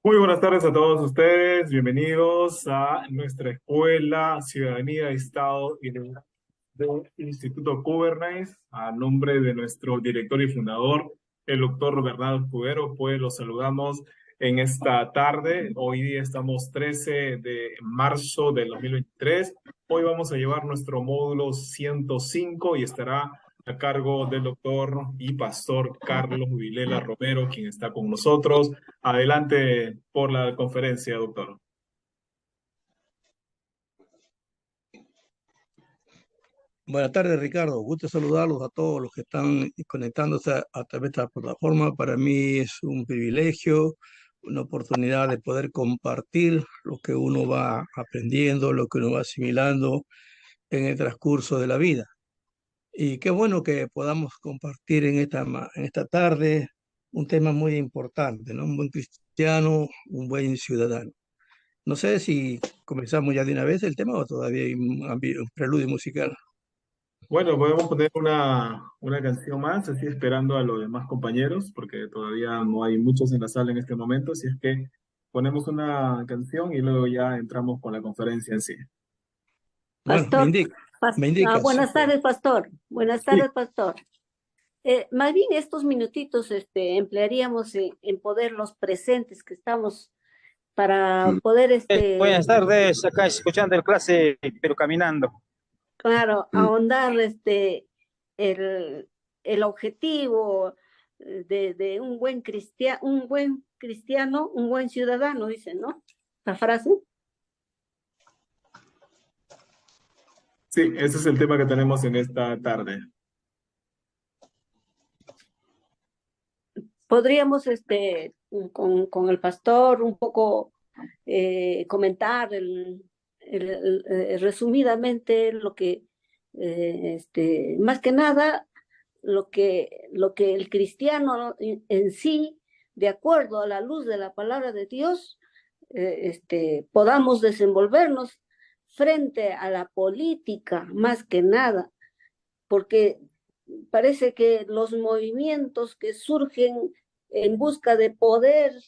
Muy buenas tardes a todos ustedes, bienvenidos a nuestra escuela Ciudadanía, Estado y del Instituto Kubernetes. A nombre de nuestro director y fundador, el doctor Bernardo Cubero, pues los saludamos en esta tarde. Hoy día estamos 13 de marzo del 2023. Hoy vamos a llevar nuestro módulo 105 y estará a cargo del doctor y pastor Carlos Vilela Romero, quien está con nosotros. Adelante por la conferencia, doctor. Buenas tardes, Ricardo. Gusto saludarlos a todos los que están conectándose a través de esta plataforma. Para mí es un privilegio, una oportunidad de poder compartir lo que uno va aprendiendo, lo que uno va asimilando en el transcurso de la vida. Y qué bueno que podamos compartir en esta tarde un tema muy importante, ¿no? Un buen cristiano, un buen ciudadano. No sé si comenzamos ya de una vez el tema o todavía hay un preludio musical. Bueno, podemos poner una canción más, así esperando a los demás compañeros, porque todavía no hay muchos en la sala en este momento, así es que ponemos una canción y luego ya entramos con la conferencia en sí. Bueno, Pastor, me indicas. buenas tardes, pastor. Buenas Sí, tardes, pastor. Más bien estos minutitos emplearíamos en poder los presentes que estamos para poder, Buenas tardes, acá escuchando el clase, pero caminando. claro, ahondar el, el objetivo de un buen cristiano, un buen ciudadano, dicen, ¿no? La frase. sí, ese es el tema que tenemos en esta tarde. Podríamos, con el pastor un poco comentar resumidamente lo que, más que nada, lo que el cristiano en sí, de acuerdo a la luz de la palabra de Dios, podamos desenvolvernos frente a la política, más que nada, porque parece que los movimientos que surgen en busca de poder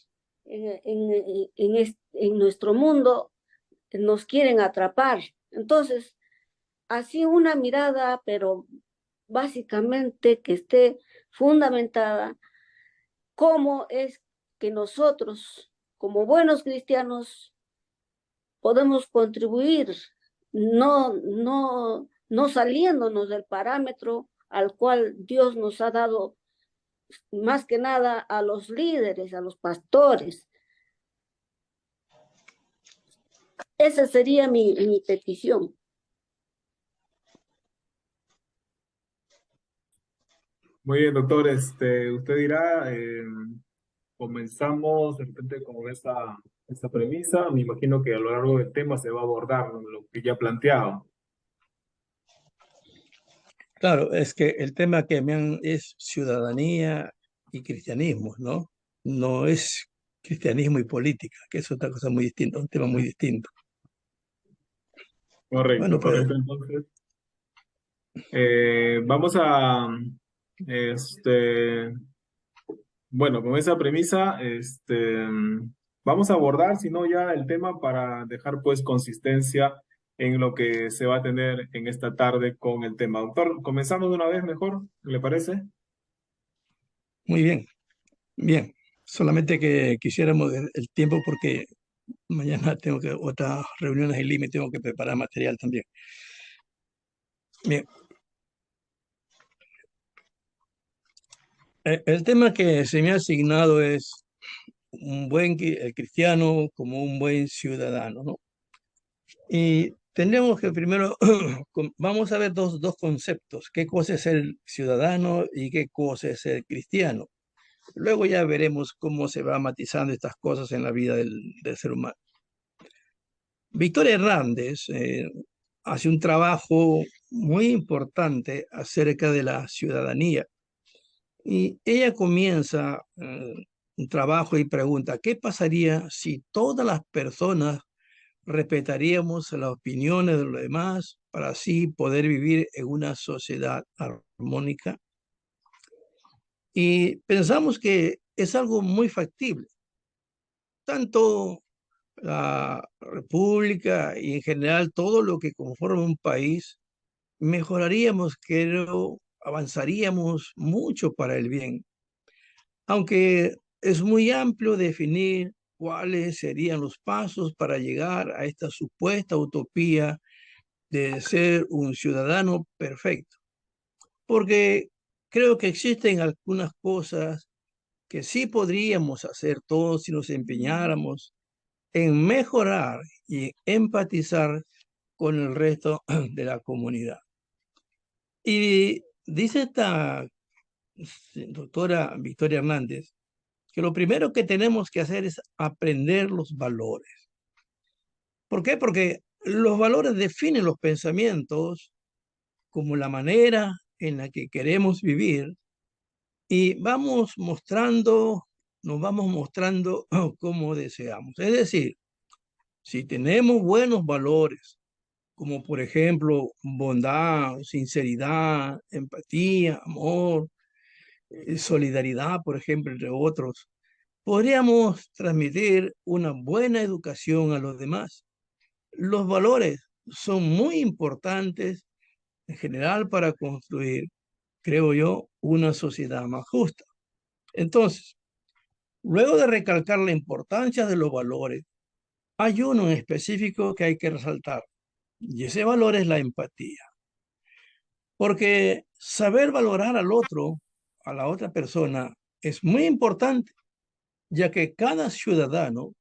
en nuestro mundo nos quieren atrapar. Entonces, así una mirada, pero básicamente que esté fundamentada, cómo es que nosotros, como buenos cristianos, podemos contribuir, no saliéndonos del parámetro al cual Dios nos ha dado, más que nada a los líderes, a los pastores. Esa sería mi petición. Muy bien, doctor, usted dirá, comenzamos de repente con esta premisa. Me imagino que a lo largo del tema se va a abordar lo que ya ha planteado. Claro, es que el tema que me han es ciudadanía y cristianismo, ¿no? No es cristianismo y política, que es otra cosa muy distinta, un tema muy distinto. Correcto, Bueno, pues correcto. Entonces, vamos a, este, bueno, con esa premisa, vamos a abordar, si no, ya el tema para dejar pues consistencia en lo que se va a tener en esta tarde con el tema. Doctor, comenzamos de una vez mejor, ¿le parece? muy bien, bien. Solamente que quisiéramos el tiempo porque mañana tengo que otras reuniones en Lima y tengo que preparar material también. Bien, el tema que se me ha asignado es el cristiano como un buen ciudadano, ¿no? Y tendremos que primero, vamos a ver dos conceptos, qué cosa es ser ciudadano y qué cosa es ser cristiano. Luego ya veremos cómo se va matizando estas cosas en la vida del ser humano. Victoria Hernández hace un trabajo muy importante acerca de la ciudadanía y ella comienza un trabajo y pregunta, ¿qué pasaría si todas las personas respetaríamos las opiniones de los demás para así poder vivir en una sociedad armónica? Y pensamos que es algo muy factible. tanto la República y en general todo lo que conforma un país, mejoraríamos, creo, avanzaríamos mucho para el bien. Aunque es muy amplio definir cuáles serían los pasos para llegar a esta supuesta utopía de ser un ciudadano perfecto, porque creo que existen algunas cosas que sí podríamos hacer todos si nos empeñáramos en mejorar y empatizar con el resto de la comunidad. Y dice esta doctora Victoria Hernández que lo primero que tenemos que hacer es aprender los valores. ¿Por qué? Porque los valores definen los pensamientos como la manera en la que queremos vivir y nos vamos mostrando como deseamos. Es decir, si tenemos buenos valores, como por ejemplo bondad, sinceridad, empatía, amor, solidaridad, por ejemplo, entre otros, podríamos transmitir una buena educación a los demás. Los valores son muy importantes en general para construir, creo yo, una sociedad más justa. Entonces, luego de recalcar la importancia de los valores, hay uno en específico que hay que resaltar, y ese valor es la empatía. Porque saber valorar al otro, a la otra persona, es muy importante, ya que cada ciudadano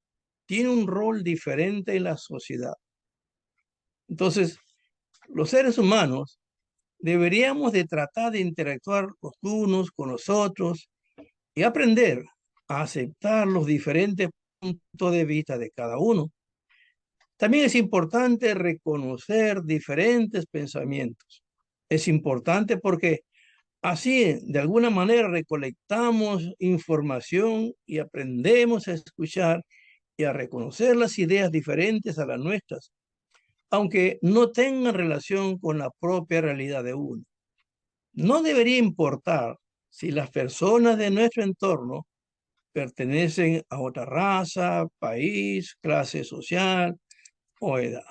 tiene un rol diferente en la sociedad. Entonces, los seres humanos deberíamos de tratar de interactuar los unos con los otros y aprender a aceptar los diferentes puntos de vista de cada uno. También es importante reconocer diferentes pensamientos. Es importante porque así, de alguna manera, recolectamos información y aprendemos a escuchar y a reconocer las ideas diferentes a las nuestras, aunque no tengan relación con la propia realidad de uno. No debería importar si las personas de nuestro entorno pertenecen a otra raza, país, clase social o edad.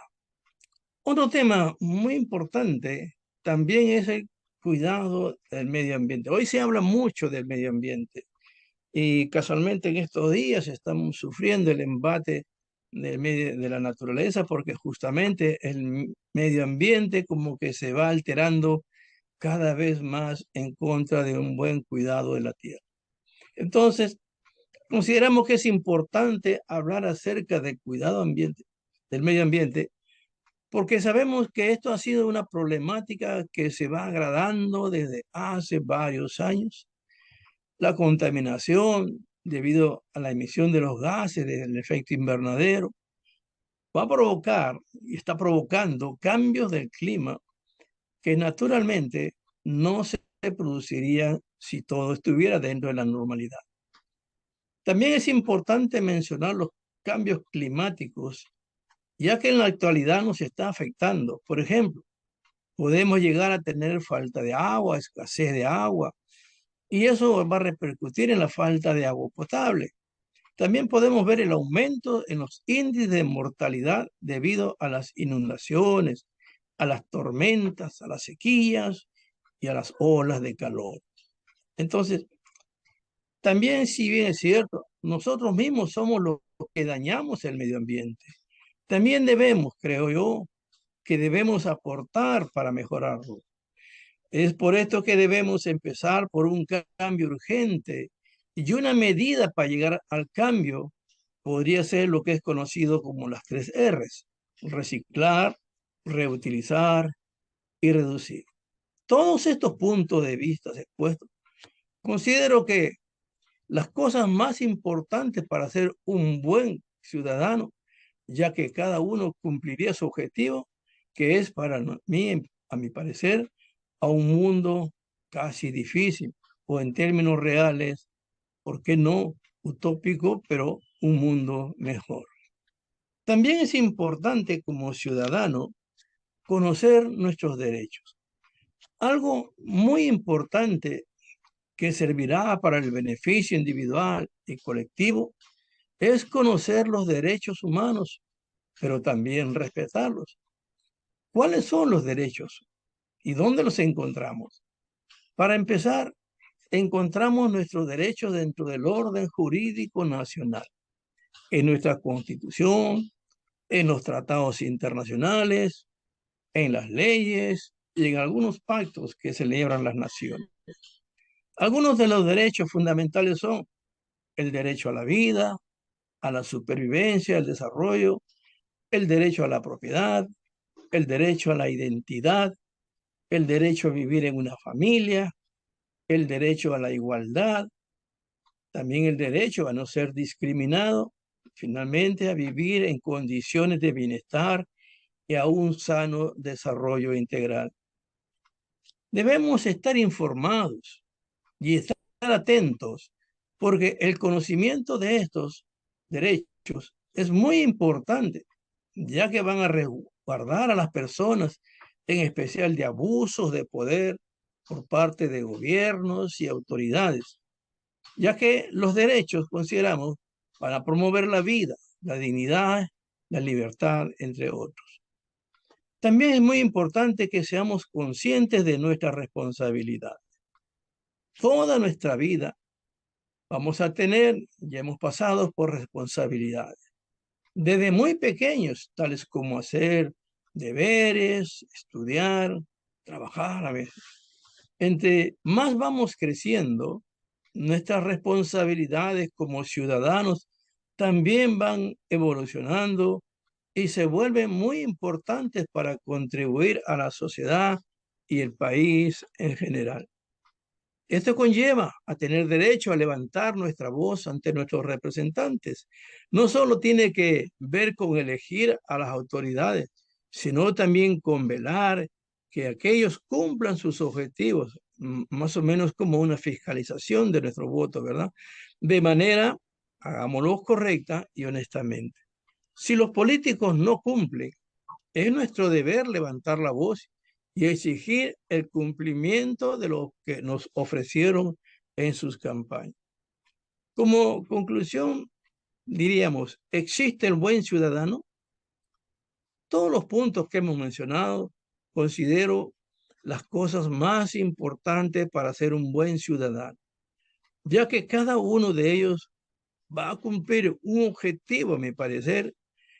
Otro tema muy importante también es el cuidado del medio ambiente. Hoy se habla mucho del medio ambiente y casualmente en estos días estamos sufriendo el embate de la naturaleza porque justamente el medio ambiente como que se va alterando cada vez más en contra de un buen cuidado de la tierra. Entonces, consideramos que es importante hablar acerca del cuidado ambiente, del medio ambiente, porque sabemos que esto ha sido una problemática que se va agravando desde hace varios años. La contaminación debido a la emisión de los gases del efecto invernadero va a provocar y está provocando cambios del clima que naturalmente no se producirían si todo estuviera dentro de la normalidad. También es importante mencionar los cambios climáticos, ya que en la actualidad nos está afectando. Por ejemplo, podemos llegar a tener falta de agua, escasez de agua, y eso va a repercutir en la falta de agua potable. También podemos ver el aumento en los índices de mortalidad debido a las inundaciones, a las tormentas, a las sequías y a las olas de calor. Entonces, también si bien es cierto, nosotros mismos somos los que dañamos el medio ambiente. También debemos, creo yo, que debemos aportar para mejorarlo. Es por esto que debemos empezar por un cambio urgente y una medida para llegar al cambio podría ser lo que es conocido como las 3 Rs: reciclar, reutilizar y reducir. Todos estos puntos de vista expuestos, considero que las cosas más importantes para ser un buen ciudadano, ya que cada uno cumpliría su objetivo, que es para mí, a mi parecer, a un mundo casi difícil, o en términos reales, ¿por qué no utópico, pero un mundo mejor? También es importante como ciudadano conocer nuestros derechos. Algo muy importante que servirá para el beneficio individual y colectivo es conocer los derechos humanos, pero también respetarlos. ¿Cuáles son los derechos y dónde los encontramos? Para empezar, encontramos nuestros derechos dentro del orden jurídico nacional, en nuestra Constitución, en los tratados internacionales, en las leyes y en algunos pactos que celebran las naciones. Algunos de los derechos fundamentales son el derecho a la vida, a la supervivencia, al desarrollo, el derecho a la propiedad, el derecho a la identidad, el derecho a vivir en una familia, el derecho a la igualdad, también el derecho a no ser discriminado, finalmente a vivir en condiciones de bienestar y a un sano desarrollo integral. Debemos estar informados y estar atentos porque el conocimiento de estos derechos es muy importante, ya que van a resguardar a las personas, en especial de abusos de poder por parte de gobiernos y autoridades, ya que los derechos, consideramos, para promover la vida, la dignidad, la libertad, entre otros. También es muy importante que seamos conscientes de nuestra responsabilidad. Toda nuestra vida vamos a tener, ya hemos pasado por responsabilidades. Desde muy pequeños, tales como hacer deberes, estudiar, trabajar a veces. Entre más vamos creciendo, nuestras responsabilidades como ciudadanos también van evolucionando y se vuelven muy importantes para contribuir a la sociedad y el país en general. Esto conlleva a tener derecho a levantar nuestra voz ante nuestros representantes. No solo tiene que ver con elegir a las autoridades, sino también con velar que aquellos cumplan sus objetivos, más o menos como una fiscalización de nuestro voto, ¿verdad? De manera, hagámoslo correcta y honestamente. Si los políticos no cumplen, es nuestro deber levantar la voz y exigir el cumplimiento de lo que nos ofrecieron en sus campañas. Como conclusión, diríamos, ¿existe el buen ciudadano? Todos los puntos que hemos mencionado, considero las cosas más importantes para ser un buen ciudadano, ya que cada uno de ellos va a cumplir un objetivo, a mi parecer,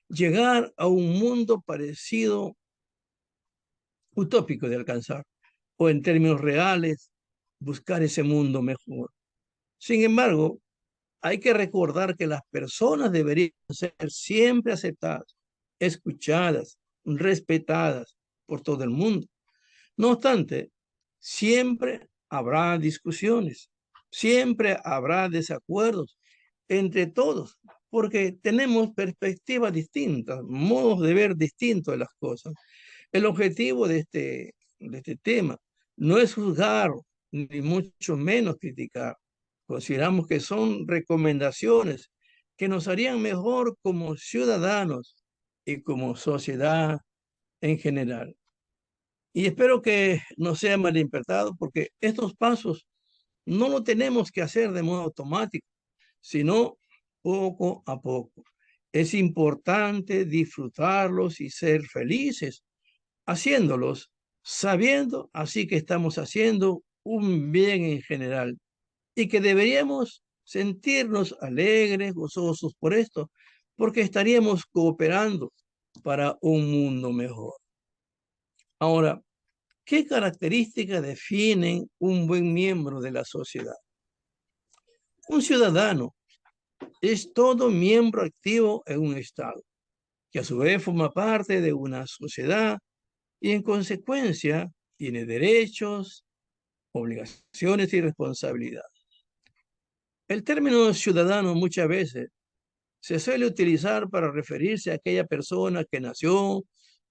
llegar a un mundo parecido, utópico de alcanzar, o en términos reales, buscar ese mundo mejor. Sin embargo, hay que recordar que las personas deberían ser siempre aceptadas, escuchadas, respetadas por todo el mundo. No obstante, siempre habrá discusiones, siempre habrá desacuerdos entre todos, porque tenemos perspectivas distintas, modos de ver distintos de las cosas. El objetivo de este tema no es juzgar, ni mucho menos criticar. Consideramos que son recomendaciones que nos harían mejor como ciudadanos y como sociedad en general. Y espero que no sea malinterpretado porque estos pasos no lo tenemos que hacer de modo automático, sino poco a poco. Es importante disfrutarlos y ser felices haciéndolos, sabiendo así que estamos haciendo un bien en general y que deberíamos sentirnos alegres, gozosos por esto, porque estaríamos cooperando para un mundo mejor. Ahora, ¿qué características definen un buen miembro de la sociedad? Un ciudadano es todo miembro activo en un Estado, que a su vez forma parte de una sociedad y en consecuencia tiene derechos, obligaciones y responsabilidades. El término ciudadano muchas veces se suele utilizar para referirse a aquella persona que nació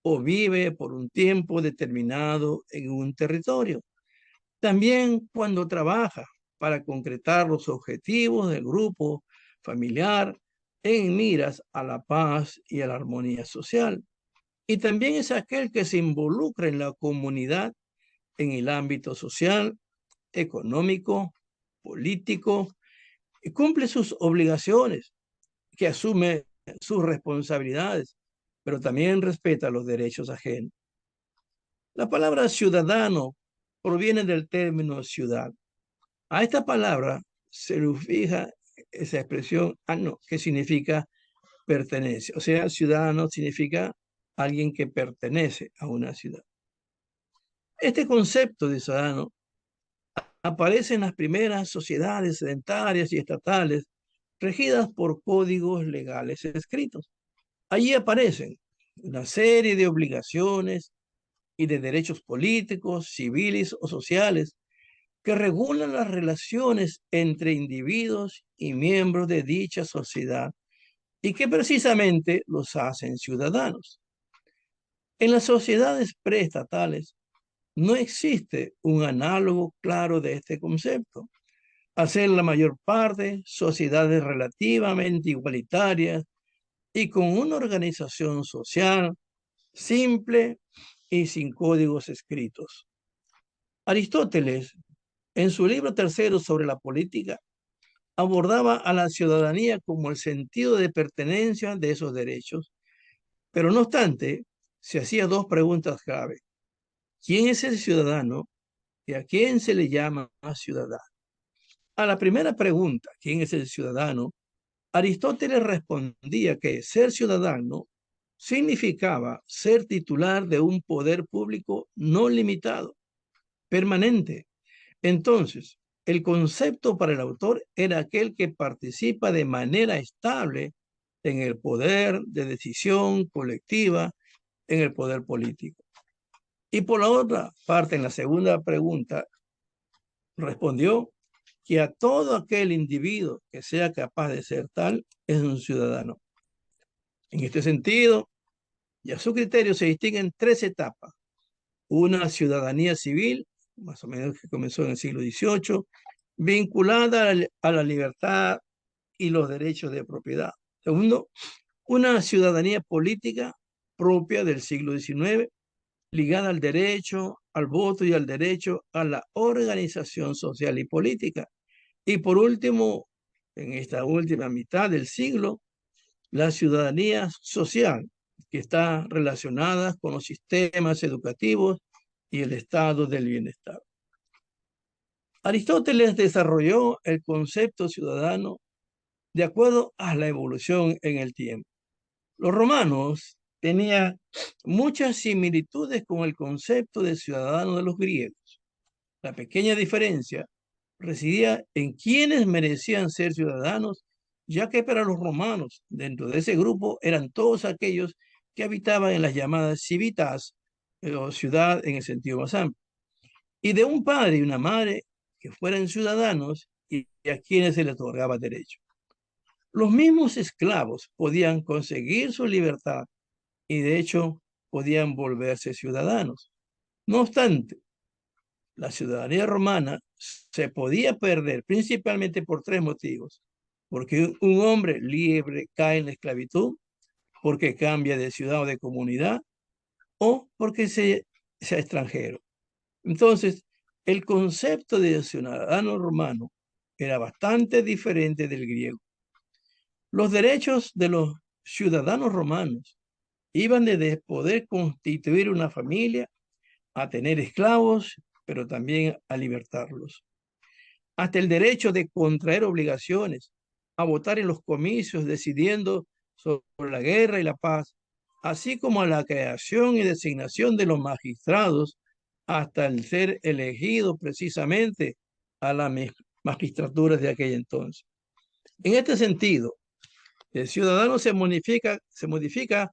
o vive por un tiempo determinado en un territorio. También cuando trabaja para concretar los objetivos del grupo familiar en miras a la paz y a la armonía social. Y también es aquel que se involucra en la comunidad en el ámbito social, económico, político, y cumple sus obligaciones, que asume sus responsabilidades, pero también respeta los derechos ajenos. La palabra ciudadano proviene del término ciudad. A esta palabra se le fija esa expresión ano, que significa pertenencia. O sea, ciudadano significa alguien que pertenece a una ciudad. Este concepto de ciudadano aparece en las primeras sociedades sedentarias y estatales regidas por códigos legales escritos. Allí aparecen una serie de obligaciones y de derechos políticos, civiles o sociales que regulan las relaciones entre individuos y miembros de dicha sociedad y que precisamente los hacen ciudadanos. En las sociedades preestatales no existe un análogo claro de este concepto. Al ser la mayor parte sociedades relativamente igualitarias y con una organización social simple y sin códigos escritos. Aristóteles, en su libro tercero sobre la política, abordaba a la ciudadanía como el sentido de pertenencia de esos derechos, pero no obstante, se hacía dos preguntas clave. ¿Quién es el ciudadano y a quién se le llama ciudadano? A la primera pregunta, ¿quién es el ciudadano?, Aristóteles respondía que ser ciudadano significaba ser titular de un poder público no limitado, permanente. Entonces, el concepto para el autor era aquel que participa de manera estable en el poder de decisión colectiva, en el poder político. Y por la otra parte, en la segunda pregunta, respondió que a todo aquel individuo que sea capaz de ser tal es un ciudadano. En este sentido, y a su criterio se distinguen tres etapas. Una ciudadanía civil, más o menos que comenzó en el siglo XVIII, vinculada a la libertad y los derechos de propiedad. Segundo, una ciudadanía política propia del siglo XIX, ligada al derecho, al voto y al derecho a la organización social y política. Y por último, en esta última mitad del siglo, la ciudadanía social, que está relacionada con los sistemas educativos y el estado del bienestar. Aristóteles desarrolló el concepto ciudadano de acuerdo a la evolución en el tiempo. Los romanos tenían muchas similitudes con el concepto de ciudadano de los griegos. La pequeña diferencia residía en quienes merecían ser ciudadanos, ya que para los romanos, dentro de ese grupo, eran todos aquellos que habitaban en las llamadas civitas, o ciudad en el sentido más amplio, y de un padre y una madre que fueran ciudadanos y a quienes se les otorgaba derecho. Los mismos esclavos podían conseguir su libertad y de hecho podían volverse ciudadanos. No obstante, la ciudadanía romana se podía perder principalmente por tres motivos. Porque un hombre libre cae en la esclavitud, porque cambia de ciudad o de comunidad, o porque sea extranjero. Entonces, el concepto de ciudadano romano era bastante diferente del griego. Los derechos de los ciudadanos romanos iban desde poder constituir una familia, a tener esclavos, pero también a libertarlos, hasta el derecho de contraer obligaciones, a votar en los comicios decidiendo sobre la guerra y la paz, así como a la creación y designación de los magistrados, hasta el ser elegido precisamente a las magistraturas de aquel entonces. En este sentido, el ciudadano se modifica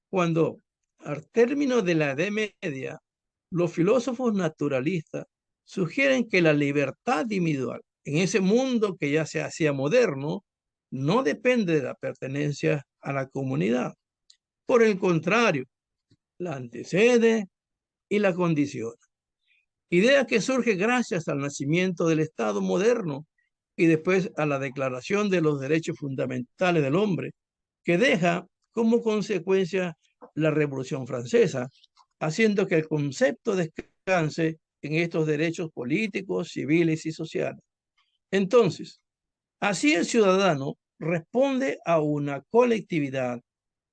cuando, al término de la Edad Media, los filósofos naturalistas sugieren que la libertad individual en ese mundo que ya se hacía moderno no depende de la pertenencia a la comunidad. Por el contrario, la antecede y la condiciona. Idea que surge gracias al nacimiento del Estado moderno y después a la Declaración de los Derechos Fundamentales del Hombre, que deja como consecuencia la Revolución Francesa, haciendo que el concepto descanse en estos derechos políticos, civiles y sociales. Entonces, así el ciudadano responde a una colectividad,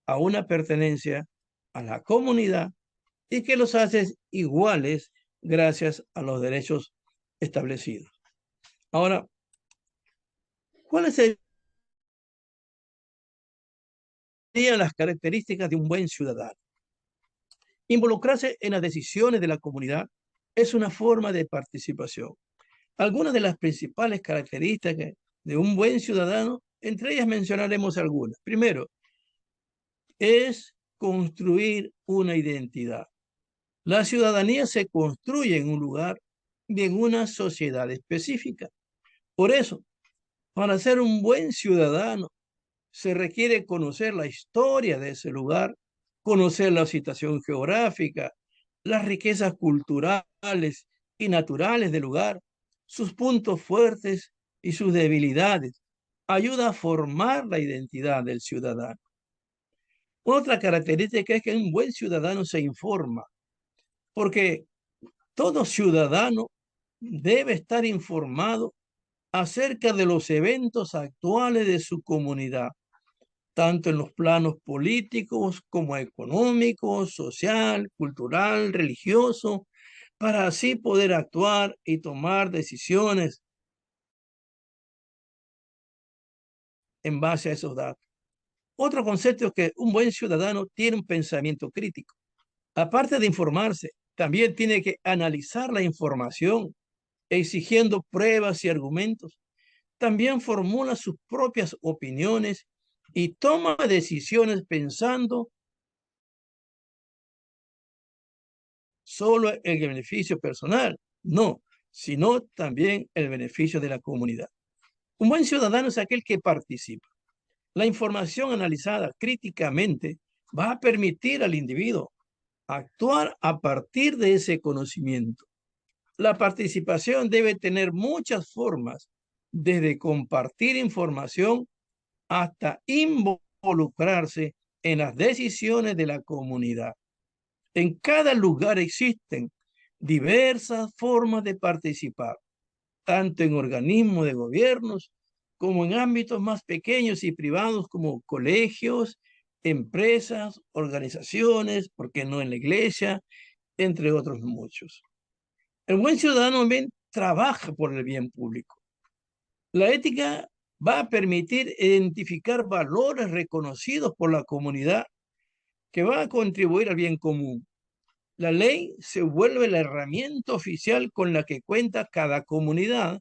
a una pertenencia a la comunidad y que los hace iguales gracias a los derechos establecidos. Ahora, ¿cuáles serían las características de un buen ciudadano? Involucrarse en las decisiones de la comunidad es una forma de participación. Algunas de las principales características de un buen ciudadano, entre ellas mencionaremos algunas. Primero, es construir una identidad. La ciudadanía se construye en un lugar y en una sociedad específica. Por eso, para ser un buen ciudadano, se requiere conocer la historia de ese lugar, conocer la situación geográfica, las riquezas culturales y naturales del lugar, sus puntos fuertes y sus debilidades. Ayuda a formar la identidad del ciudadano. Otra característica es que un buen ciudadano se informa, porque todo ciudadano debe estar informado acerca de los eventos actuales de su comunidad, tanto en los planos políticos como económicos, social, cultural, religioso, para así poder actuar y tomar decisiones en base a esos datos. Otro concepto es que un buen ciudadano tiene un pensamiento crítico. Aparte de informarse, también tiene que analizar la información, exigiendo pruebas y argumentos. También formula sus propias opiniones y toma decisiones pensando solo en el beneficio personal, no, sino también el beneficio de la comunidad. Un buen ciudadano es aquel que participa. La información analizada críticamente va a permitir al individuo actuar a partir de ese conocimiento. La participación debe tener muchas formas, desde compartir información hasta involucrarse en las decisiones de la comunidad. En cada lugar existen diversas formas de participar, tanto en organismos de gobiernos como en ámbitos más pequeños y privados como colegios, empresas, organizaciones, ¿por qué no en la iglesia?, entre otros muchos. El buen ciudadano también trabaja por el bien público. La ética va a permitir identificar valores reconocidos por la comunidad que van a contribuir al bien común. La ley se vuelve la herramienta oficial con la que cuenta cada comunidad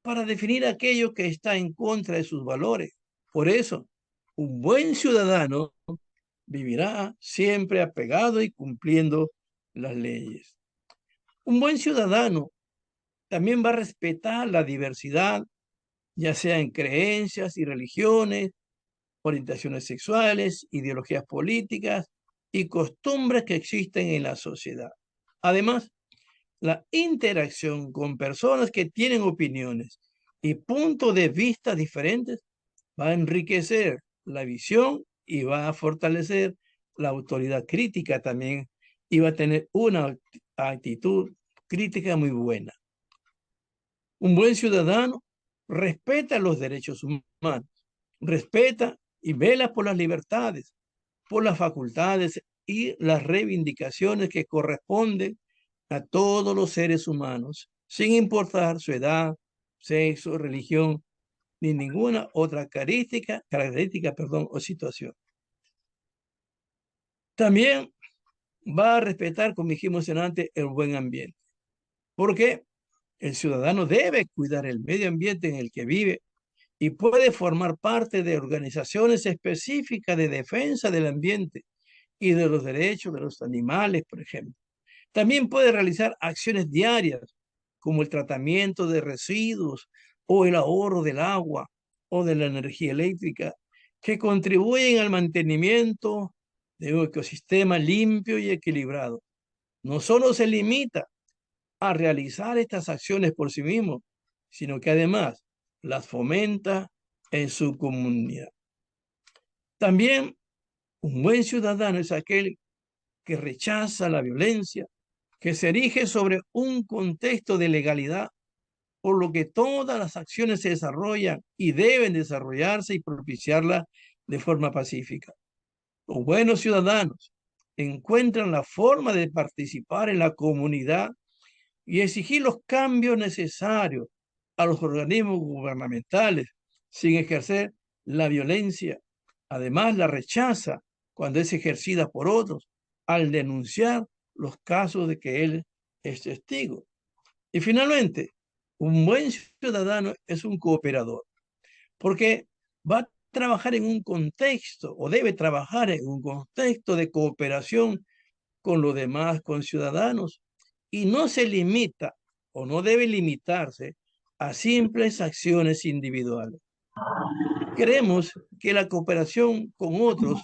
para definir aquello que está en contra de sus valores. Por eso, un buen ciudadano vivirá siempre apegado y cumpliendo las leyes. Un buen ciudadano también va a respetar la diversidad, ya sea en creencias y religiones, orientaciones sexuales, ideologías políticas y costumbres que existen en la sociedad. Además, la interacción con personas que tienen opiniones y puntos de vista diferentes va a enriquecer la visión y va a fortalecer la autoridad crítica también y va a tener una actitud crítica muy buena. Un buen ciudadano respeta los derechos humanos, respeta y vela por las libertades, por las facultades y las reivindicaciones que corresponden a todos los seres humanos, sin importar su edad, sexo, religión, ni ninguna otra característica, o situación. También va a respetar, como dijimos antes, el buen ambiente, porque el ciudadano debe cuidar el medio ambiente en el que vive y puede formar parte de organizaciones específicas de defensa del ambiente y de los derechos de los animales, por ejemplo. También puede realizar acciones diarias, como el tratamiento de residuos o el ahorro del agua o de la energía eléctrica, que contribuyen al mantenimiento de un ecosistema limpio y equilibrado. No solo se limita a realizar estas acciones por sí mismo, sino que además las fomenta en su comunidad. También un buen ciudadano es aquel que rechaza la violencia, que se erige sobre un contexto de legalidad por lo que todas las acciones se desarrollan y deben desarrollarse y propiciarlas de forma pacífica. Los buenos ciudadanos encuentran la forma de participar en la comunidad y exigir los cambios necesarios a los organismos gubernamentales sin ejercer la violencia. Además, la rechaza cuando es ejercida por otros al denunciar los casos de que él es testigo. Y finalmente, un buen ciudadano es un cooperador, porque va a trabajar en un contexto o debe trabajar en un contexto de cooperación con los demás conciudadanos y no se limita o no debe limitarse a simples acciones individuales. Creemos que la cooperación con otros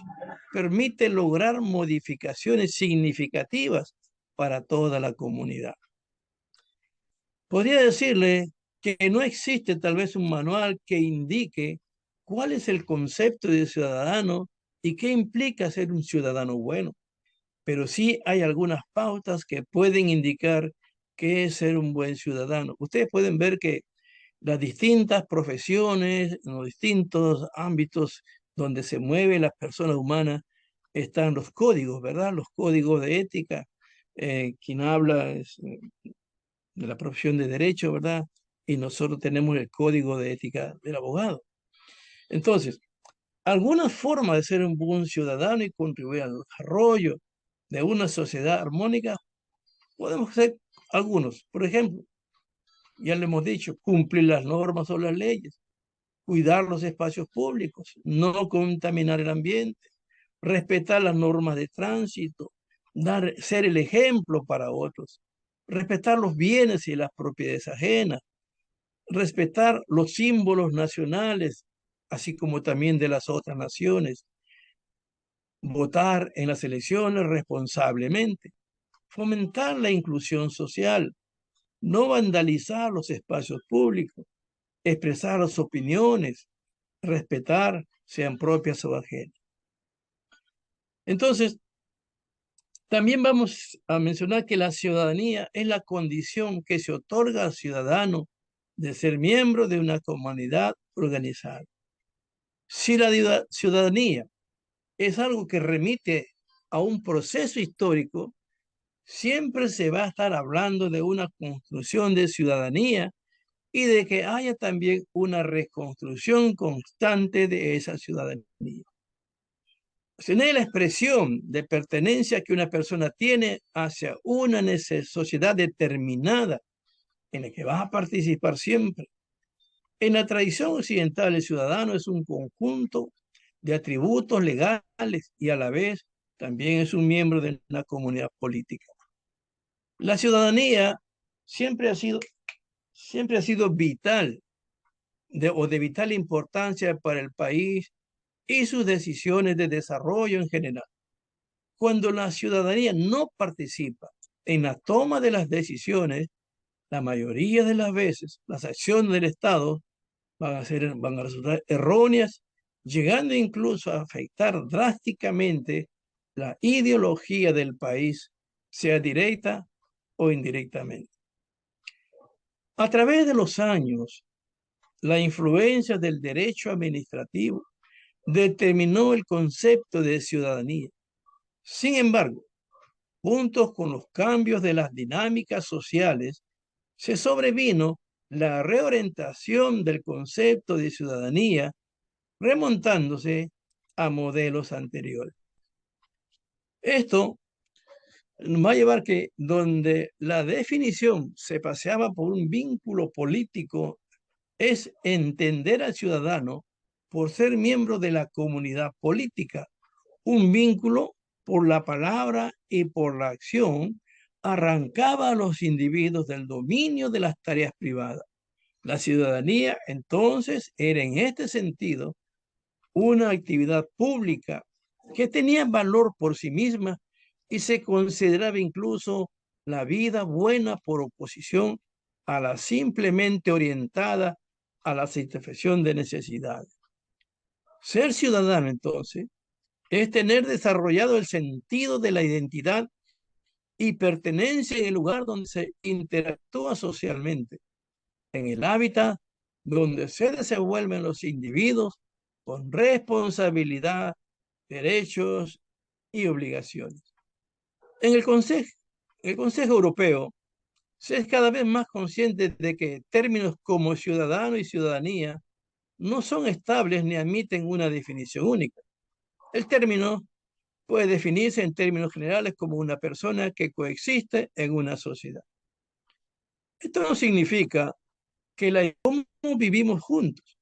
permite lograr modificaciones significativas para toda la comunidad. Podría decirle que no existe tal vez un manual que indique cuál es el concepto de ciudadano y qué implica ser un ciudadano bueno, pero sí hay algunas pautas que pueden indicar qué es ser un buen ciudadano. Ustedes pueden ver que las distintas profesiones, en los distintos ámbitos donde se mueven las personas humanas, están los códigos, ¿verdad? Los códigos de ética. Quien habla es de la profesión de derecho, ¿verdad? Y nosotros tenemos el código de ética del abogado. Entonces, alguna forma de ser un buen ciudadano y contribuir al desarrollo de una sociedad armónica, podemos hacer algunos. Por ejemplo, ya le hemos dicho, cumplir las normas o las leyes, cuidar los espacios públicos, no contaminar el ambiente, respetar las normas de tránsito, ser el ejemplo para otros, respetar los bienes y las propiedades ajenas, respetar los símbolos nacionales, así como también de las otras naciones, votar en las elecciones responsablemente, fomentar la inclusión social, no vandalizar los espacios públicos, expresar las opiniones, respetar, sean propias o ajenas. Entonces, también vamos a mencionar que la ciudadanía es la condición que se otorga al ciudadano de ser miembro de una comunidad organizada. Si la ciudadanía es algo que remite a un proceso histórico, siempre se va a estar hablando de una construcción de ciudadanía y de que haya también una reconstrucción constante de esa ciudadanía. Tener la expresión de pertenencia que una persona tiene hacia una sociedad determinada en la que va a participar siempre. En la tradición occidental, el ciudadano es un conjunto de atributos legales y a la vez también es un miembro de una comunidad política. La ciudadanía siempre ha sido vital o de vital importancia para el país y sus decisiones de desarrollo en general. Cuando la ciudadanía no participa en la toma de las decisiones, la mayoría de las veces las acciones del Estado van a resultar erróneas, llegando incluso a afectar drásticamente la ideología del país, sea directa o indirectamente. A través de los años, la influencia del derecho administrativo determinó el concepto de ciudadanía. Sin embargo, juntos con los cambios de las dinámicas sociales, se sobrevino la reorientación del concepto de ciudadanía, remontándose a modelos anteriores. Esto nos va a llevar que donde la definición se paseaba por un vínculo político es entender al ciudadano por ser miembro de la comunidad política, un vínculo por la palabra y por la acción arrancaba a los individuos del dominio de las tareas privadas. La ciudadanía, entonces, era en este sentido una actividad pública que tenía valor por sí misma y se consideraba incluso la vida buena por oposición a la simplemente orientada a la satisfacción de necesidades. Ser ciudadano, entonces, es tener desarrollado el sentido de la identidad y pertenencia en el lugar donde se interactúa socialmente. en el hábitat donde se desenvuelven los individuos con responsabilidad, derechos y obligaciones. En el Consejo Europeo se es cada vez más consciente de que términos como ciudadano y ciudadanía no son estables ni admiten una definición única. El término puede definirse en términos generales como una persona que coexiste en una sociedad. Esto no significa que cómo vivimos juntos.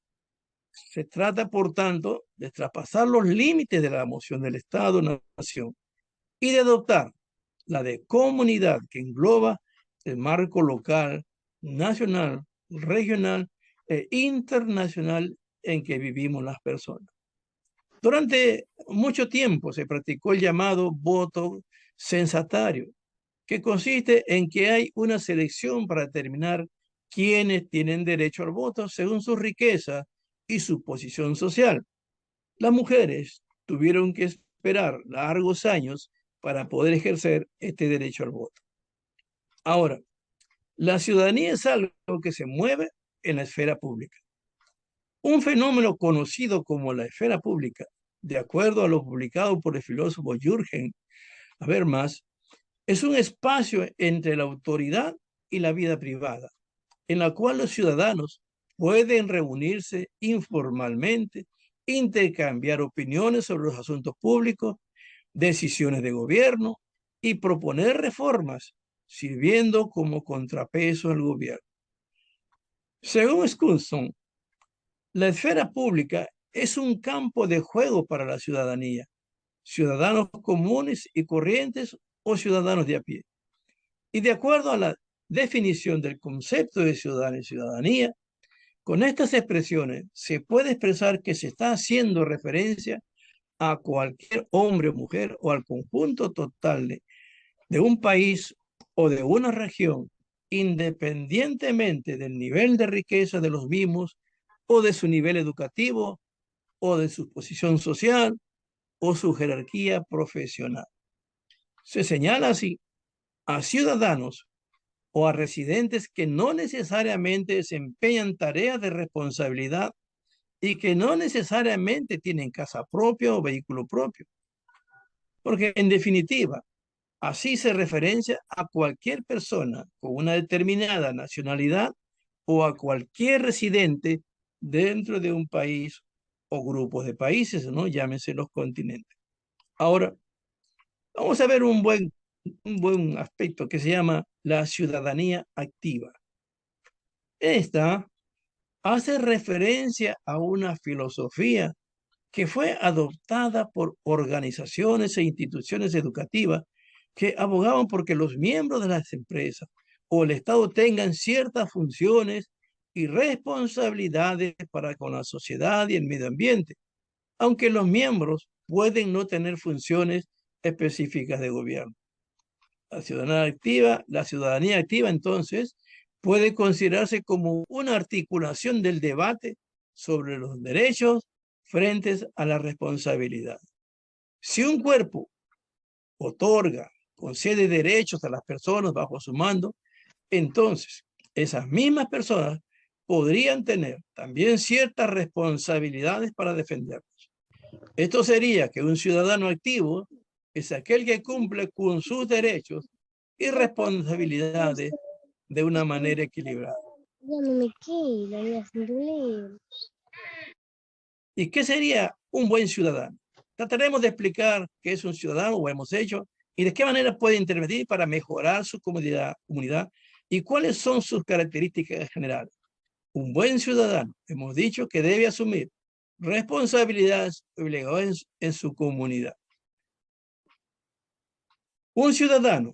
Se trata, por tanto, de traspasar los límites de la noción del Estado-nación y de adoptar la de comunidad que engloba el marco local, nacional, regional e internacional en que vivimos las personas. Durante mucho tiempo se practicó el llamado voto censatario, que consiste en que hay una selección para determinar quiénes tienen derecho al voto según su riqueza y su posición social. Las mujeres tuvieron que esperar largos años para poder ejercer este derecho al voto. Ahora, la ciudadanía es algo que se mueve en la esfera pública. Un fenómeno conocido como la esfera pública, de acuerdo a lo publicado por el filósofo Jürgen Habermas, es un espacio entre la autoridad y la vida privada, en la cual los ciudadanos pueden reunirse informalmente, intercambiar opiniones sobre los asuntos públicos, decisiones de gobierno y proponer reformas, sirviendo como contrapeso al gobierno. Según Skousen, la esfera pública es un campo de juego para la ciudadanía, ciudadanos comunes y corrientes o ciudadanos de a pie. Y de acuerdo a la definición del concepto de ciudadano y ciudadanía, con estas expresiones se puede expresar que se está haciendo referencia a cualquier hombre o mujer o al conjunto total de un país o de una región, independientemente del nivel de riqueza de los mismos o de su nivel educativo o de su posición social o su jerarquía profesional. Se señala así a ciudadanos o a residentes que no necesariamente desempeñan tareas de responsabilidad y que no necesariamente tienen casa propia o vehículo propio. Porque en definitiva, así se referencia a cualquier persona con una determinada nacionalidad o a cualquier residente dentro de un país o grupos de países, ¿no? Llámense los continentes. Ahora, vamos a ver un buen aspecto que se llama la ciudadanía activa. Esta hace referencia a una filosofía que fue adoptada por organizaciones e instituciones educativas que abogaban porque los miembros de las empresas o el Estado tengan ciertas funciones y responsabilidades para con la sociedad y el medio ambiente, aunque los miembros pueden no tener funciones específicas de gobierno. La ciudadanía activa, entonces, puede considerarse como una articulación del debate sobre los derechos frente a la responsabilidad. Si un cuerpo otorga, concede derechos a las personas bajo su mando, entonces esas mismas personas podrían tener también ciertas responsabilidades para defenderlos. Esto sería que un ciudadano activo es aquel que cumple con sus derechos y responsabilidades de una manera equilibrada. ¿Y qué sería un buen ciudadano? Trataremos de explicar qué es un ciudadano, o hemos hecho, y de qué manera puede intervenir para mejorar su comunidad y cuáles son sus características generales. Un buen ciudadano, hemos dicho que debe asumir responsabilidades y obligaciones en su comunidad. Un ciudadano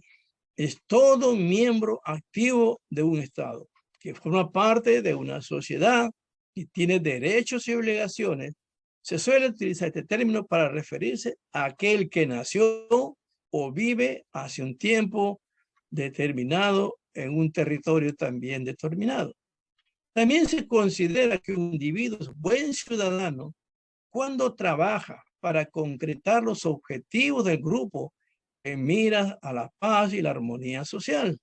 es todo miembro activo de un Estado, que forma parte de una sociedad y tiene derechos y obligaciones. Se suele utilizar este término para referirse a aquel que nació o vive hace un tiempo determinado en un territorio también determinado. También se considera que un individuo es buen ciudadano cuando trabaja para concretar los objetivos del grupo en miras a la paz y la armonía social.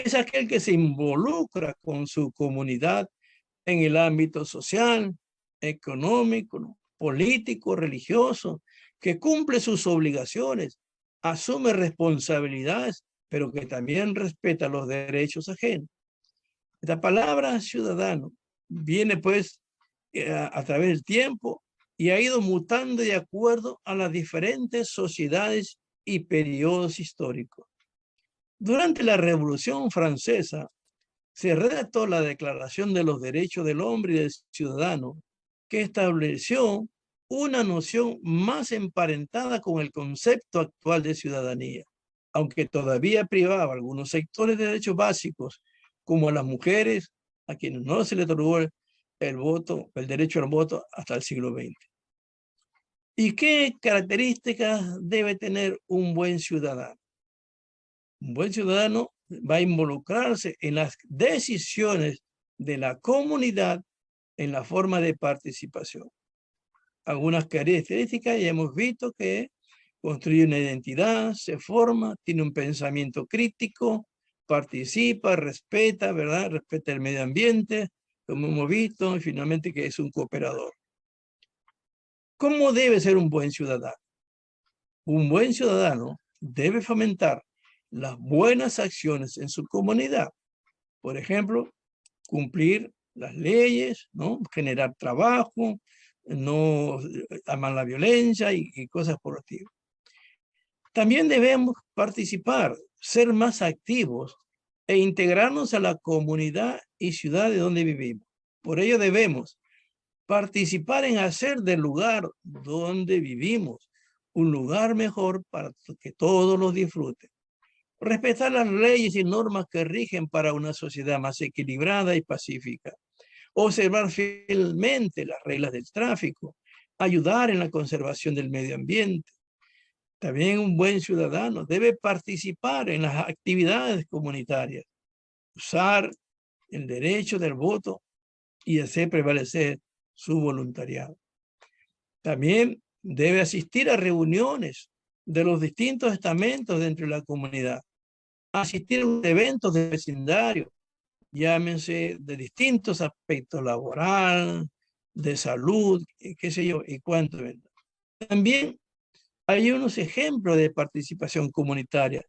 es aquel que se involucra con su comunidad en el ámbito social, económico, ¿no?, político, religioso, que cumple sus obligaciones, asume responsabilidades, pero que también respeta los derechos ajenos. La palabra ciudadano viene pues a través del tiempo y ha ido mutando de acuerdo a las diferentes sociedades y periodos históricos. Durante la Revolución Francesa se redactó la Declaración de los Derechos del Hombre y del Ciudadano, que estableció una noción más emparentada con el concepto actual de ciudadanía, aunque todavía privaba a algunos sectores de derechos básicos, como a las mujeres, a quienes no se les otorgó el derecho al voto hasta el siglo XX. ¿Y qué características debe tener un buen ciudadano? Un buen ciudadano va a involucrarse en las decisiones de la comunidad en la forma de participación. Algunas características ya hemos visto que construye una identidad, se forma, tiene un pensamiento crítico, participa, respeta, ¿verdad? Respeta el medio ambiente, como hemos visto, y finalmente que es un cooperador. ¿Cómo debe ser un buen ciudadano? Un buen ciudadano debe fomentar las buenas acciones en su comunidad. Por ejemplo, cumplir las leyes, ¿no?, generar trabajo, no amar la violencia y cosas por el estilo. También debemos participar, ser más activos e integrarnos a la comunidad y ciudad de donde vivimos. Por ello debemos participar en hacer del lugar donde vivimos un lugar mejor para que todos lo disfruten. Respetar las leyes y normas que rigen para una sociedad más equilibrada y pacífica. Observar fielmente las reglas del tráfico. Ayudar en la conservación del medio ambiente. También un buen ciudadano debe participar en las actividades comunitarias. Usar el derecho del voto y hacer prevalecer su voluntariado. También debe asistir a reuniones de los distintos estamentos dentro de la comunidad, asistir a los eventos de vecindario, llámense de distintos aspectos, laboral, de salud, qué sé yo, y cuánto. También hay unos ejemplos de participación comunitaria.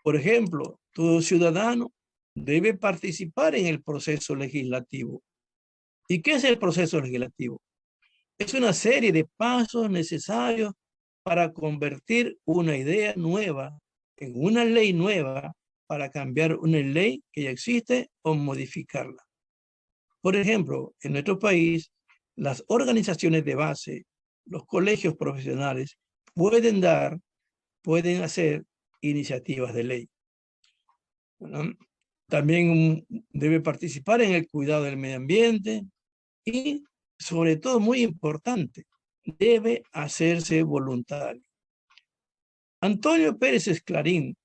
Por ejemplo, todo ciudadano debe participar en el proceso legislativo. ¿Y qué es el proceso legislativo? Es una serie de pasos necesarios para convertir una idea nueva en una ley nueva, para cambiar una ley que ya existe o modificarla. Por ejemplo, en nuestro país, las organizaciones de base, los colegios profesionales, pueden hacer iniciativas de ley. Bueno, también debe participar en el cuidado del medio ambiente y, sobre todo, muy importante, debe hacerse voluntario. Antonio Pérez Esclarín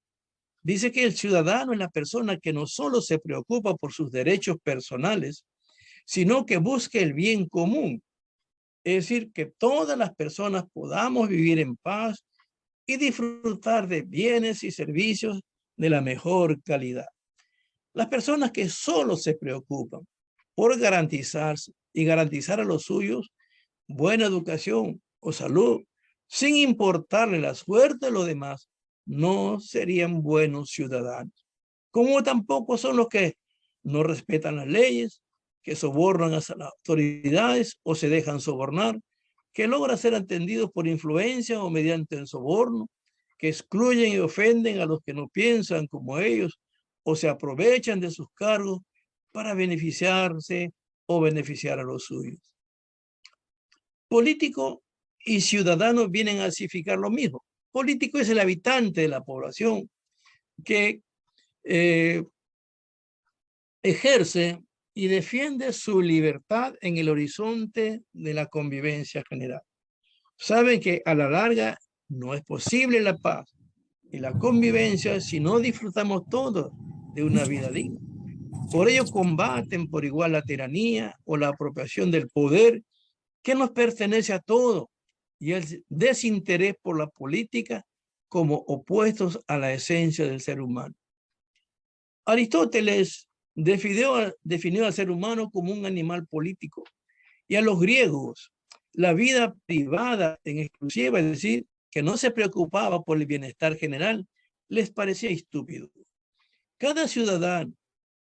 dice que el ciudadano es la persona que no solo se preocupa por sus derechos personales, sino que busca el bien común. Es decir, que todas las personas podamos vivir en paz y disfrutar de bienes y servicios de la mejor calidad. Las personas que solo se preocupan por garantizarse y garantizar a los suyos buena educación o salud, sin importarle la suerte de los demás, no serían buenos ciudadanos. Como tampoco son los que no respetan las leyes, que sobornan a las autoridades o se dejan sobornar, que logran ser atendidos por influencia o mediante el soborno, que excluyen y ofenden a los que no piensan como ellos o se aprovechan de sus cargos para beneficiarse o beneficiar a los suyos. Político y ciudadano vienen a significar lo mismo. Político es el habitante de la población que ejerce y defiende su libertad en el horizonte de la convivencia general. Saben que a la larga no es posible la paz y la convivencia si no disfrutamos todos de una vida digna. Por ello combaten por igual la tiranía o la apropiación del poder que nos pertenece a todos y el desinterés por la política como opuestos a la esencia del ser humano. Aristóteles definió al ser humano como un animal político, y a los griegos la vida privada en exclusiva, es decir, que no se preocupaba por el bienestar general, les parecía estúpido. Cada ciudadano,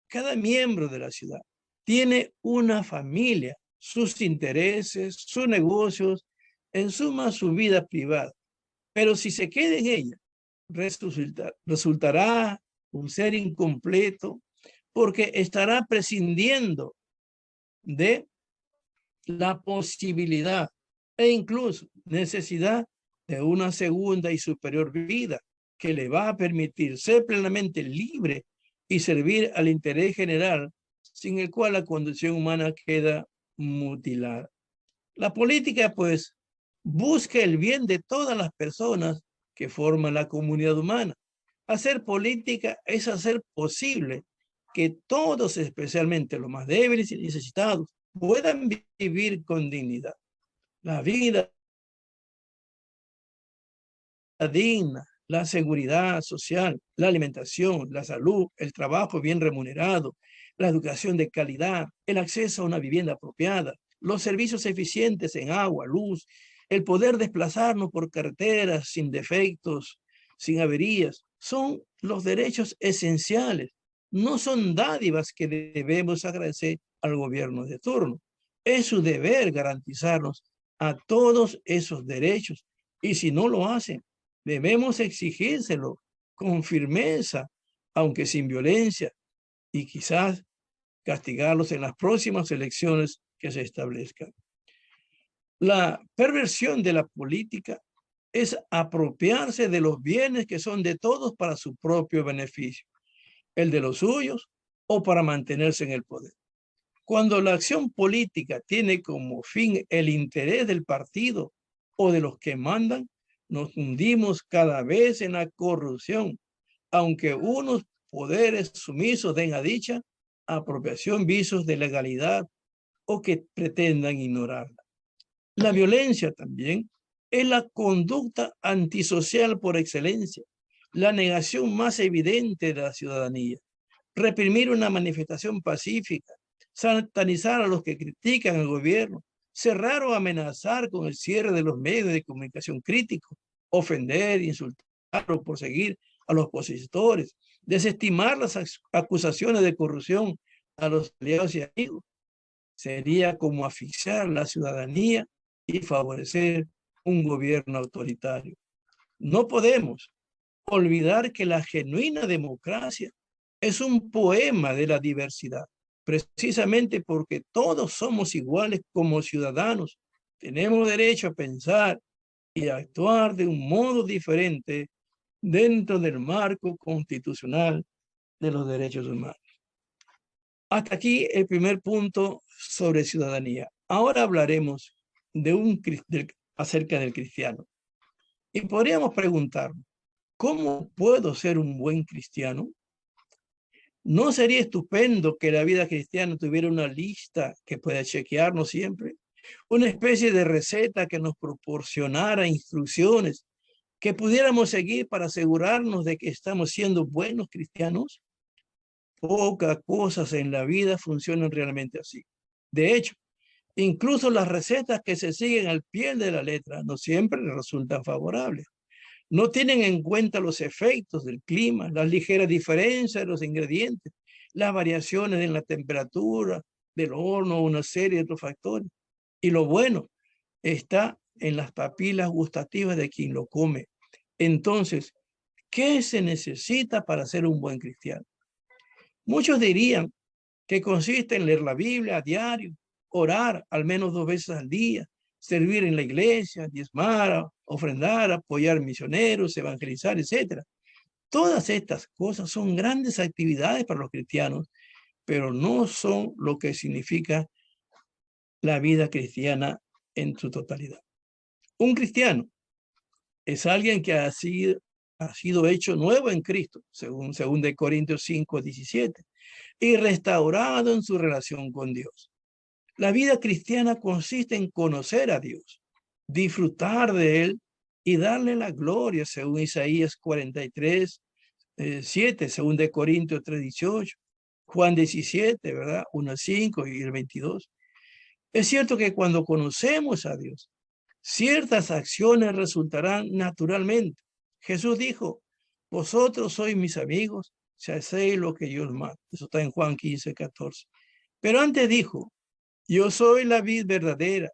cada miembro de la ciudad tiene una familia, sus intereses, sus negocios, en suma su vida privada. Pero si se queda en ella, resultará un ser incompleto porque estará prescindiendo de la posibilidad e incluso necesidad de una segunda y superior vida que le va a permitir ser plenamente libre y servir al interés general, sin el cual la condición humana queda mutilada. La política, pues, busca el bien de todas las personas que forman la comunidad humana. Hacer política es hacer posible que todos, especialmente los más débiles y necesitados, puedan vivir con dignidad. La vida digna, la seguridad social, la alimentación, la salud, el trabajo bien remunerado, la educación de calidad, el acceso a una vivienda apropiada, los servicios eficientes en agua, luz, el poder desplazarnos por carreteras sin defectos, sin averías, son los derechos esenciales. No son dádivas que debemos agradecer al gobierno de turno. Es su deber garantizarnos a todos esos derechos. Y si no lo hacen, debemos exigírselo con firmeza, aunque sin violencia, y quizás castigarlos en las próximas elecciones que se establezcan. La perversión de la política es apropiarse de los bienes que son de todos para su propio beneficio, el de los suyos o para mantenerse en el poder. Cuando la acción política tiene como fin el interés del partido o de los que mandan, nos hundimos cada vez en la corrupción, aunque unos poderes sumisos den a dicha apropiación visos de legalidad o que pretendan ignorarla. La violencia también es la conducta antisocial por excelencia, la negación más evidente de la ciudadanía. Reprimir una manifestación pacífica, satanizar a los que critican al gobierno, cerrar o amenazar con el cierre de los medios de comunicación críticos, ofender, insultar o perseguir a los opositores, desestimar las acusaciones de corrupción a los aliados y amigos, sería como asfixiar la ciudadanía y favorecer un gobierno autoritario. No podemos olvidar que la genuina democracia es un poema de la diversidad, precisamente porque todos somos iguales como ciudadanos. Tenemos derecho a pensar y a actuar de un modo diferente dentro del marco constitucional de los derechos humanos. Hasta aquí el primer punto sobre ciudadanía. Ahora hablaremos acerca del cristiano. Y podríamos preguntarnos, ¿cómo puedo ser un buen cristiano? ¿No sería estupendo que la vida cristiana tuviera una lista que pueda chequearnos siempre? Una especie de receta que nos proporcionara instrucciones que pudiéramos seguir para asegurarnos de que estamos siendo buenos cristianos. Pocas cosas en la vida funcionan realmente así. De hecho, incluso las recetas que se siguen al pie de la letra no siempre resultan favorables. No tienen en cuenta los efectos del clima, las ligeras diferencias de los ingredientes, las variaciones en la temperatura del horno, una serie de otros factores. Y lo bueno está en las papilas gustativas de quien lo come. Entonces, ¿qué se necesita para ser un buen cristiano? Muchos dirían que consiste en leer la Biblia a diario, orar al menos 2 veces al día, servir en la iglesia, diezmar, ofrendar, apoyar misioneros, evangelizar, etc. Todas estas cosas son grandes actividades para los cristianos, pero no son lo que significa la vida cristiana en su totalidad. Un cristiano es alguien que ha sido hecho nuevo en Cristo, según 2 Corintios 5:17, y restaurado en su relación con Dios. La vida cristiana consiste en conocer a Dios, disfrutar de Él y darle la gloria, según Isaías 43, 7, 2 de Corintios 3:18, Juan 17, ¿verdad? 1:5 y el 22. Es cierto que cuando conocemos a Dios, ciertas acciones resultarán naturalmente. Jesús dijo, vosotros sois mis amigos, si hacéis lo que yo os mando. Eso está en Juan 15:14. Pero antes dijo, yo soy la vid verdadera